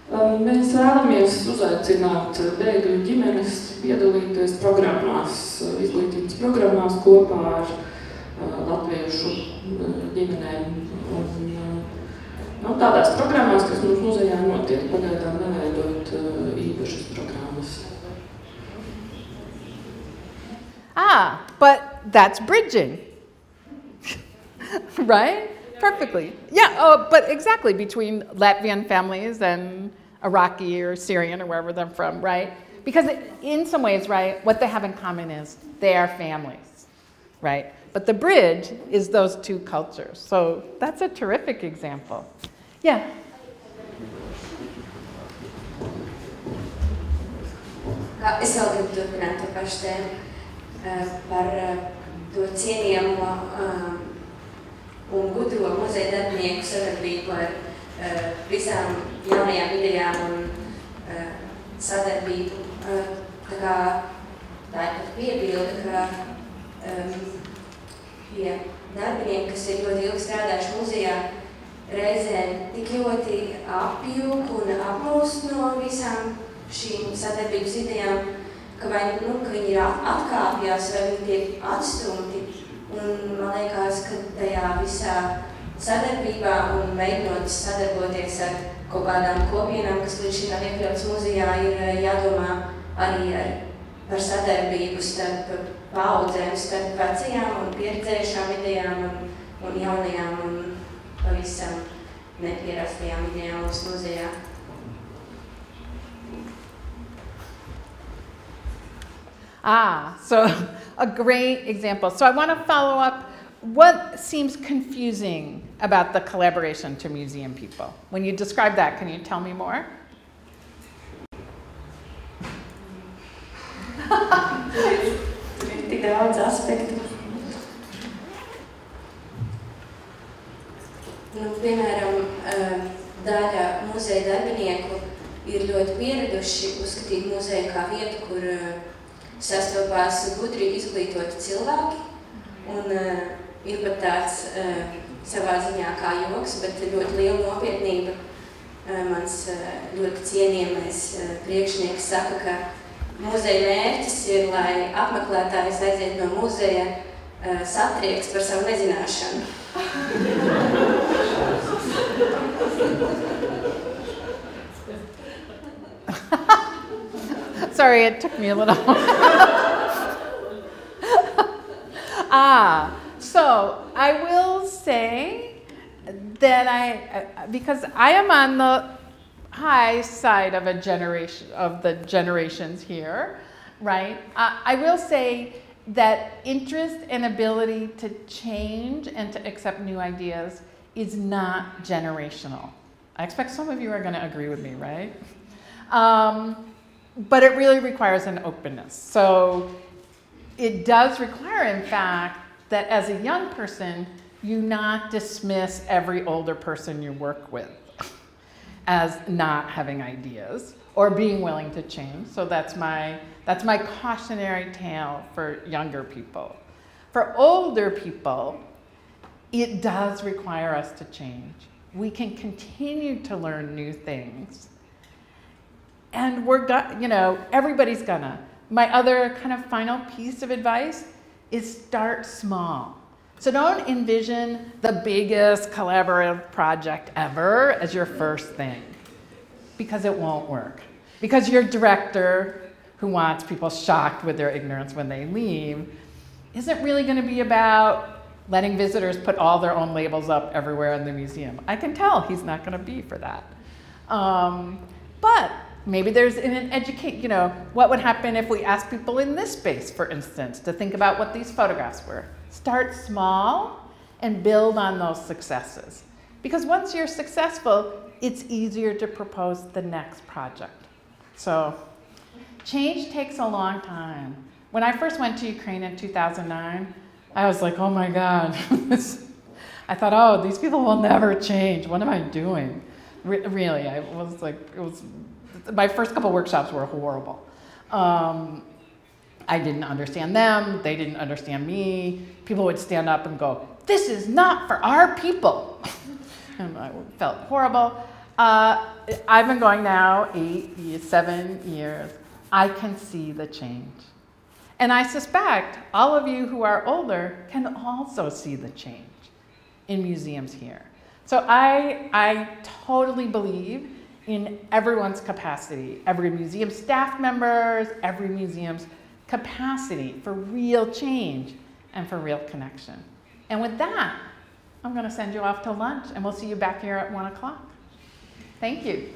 Speaker 21: Mēs vēlamies uzaicināt bēgļu ģimenes piedalīties programmās, izglītības programmās kopā ar latviešu ģimenēm. Un tādās programmās, kas mums muzejā notiek, pagaidām neveidot īpašas programmas.
Speaker 1: But that's bridging, right? Perfectly. Yeah, but exactly, between Latvian families and Iraqi or Syrian or wherever they're from, right? Because in some ways, right, what they have in common is they are families, right? But the bridge is those two cultures. So that's a terrific example. Yeah.
Speaker 10: Es vēl gribu turpināt to pašu tēmu par to cienījamo un gudro muzeja darbinieku sadarbību ar visām jaunajām idejām un sadarbību. Tā ir pat piebilde, ka darbinieki, kas ir ļoti ilgi strādājuši muzejā, reizēm tik ļoti apjūk un apmūst no visām šīm sadarbības idejām, ka viņi ir atkāpjās vai viņi tiek atstumti. Un man liekas, ka tajā visā sadarbībā un mēģinot sadarboties ar kaut kādām kopienām, kas līdz šim nav iekļauts muzejā, ir jādomā arī par sadarbību starp paudzēm, starp vecajām un pieredzējušām idejām un jaunajām un pavisam nepierastajām idejām mūsu muzejā.
Speaker 1: So a great example. So I want to follow up. What seems confusing about the collaboration to museum people? When you describe that, can you tell me more?
Speaker 12: Tik daudz aspektu.
Speaker 10: Piemēram, daļa muzeja darbinieku ir ļoti pieraduši uzskatīt muzeju kā vietu, kur sastopās gudri izglītoti cilvēki. Un ir pat tāds savā ziņā kā joks, bet ļoti liela nopietnība. Mans ļoti cienījamais priekšnieks saka, ka muzeja mērķis ir, lai apmeklētājs aiziet no muzeja satrieks par savu nezināšanu.
Speaker 1: Sorry, it took me a little. So I will say that because I am on the high side of the generations here, right? I will say that interest and ability to change and to accept new ideas is not generational. I expect some of you are going to agree with me, right? But it really requires an openness. So it does require, in fact, that as a young person, you not dismiss every older person you work with as not having ideas or being willing to change. So that's my cautionary tale for younger people. For older people, it does require us to change. We can continue to learn new things. And everybody's gonna. My other kind of final piece of advice is start small. So don't envision the biggest collaborative project ever as your first thing, because it won't work. Because your director, who wants people shocked with their ignorance when they leave, isn't really going to be about letting visitors put all their own labels up everywhere in the museum. I can tell he's not going to be for that. But maybe there's what would happen if we asked people in this space, for instance, to think about what these photographs were. Start small and build on those successes. Because once you're successful, it's easier to propose the next project. So change takes a long time. When I first went to Ukraine in 2009, I was like, oh my God. I thought, oh, these people will never change. What am I doing? Really, I was like, my first couple workshops were horrible. I didn't understand them. They didn't understand me. People would stand up and go, this is not for our people. And I felt horrible. I've been going now 7 years. I can see the change. And I suspect all of you who are older can also see the change in museums here. So I totally believe in everyone's capacity, every museum staff member's, every museum's capacity for real change and for real connection. And with that, I'm going to send you off to lunch, and we'll see you back here at 1 o'clock. Thank you.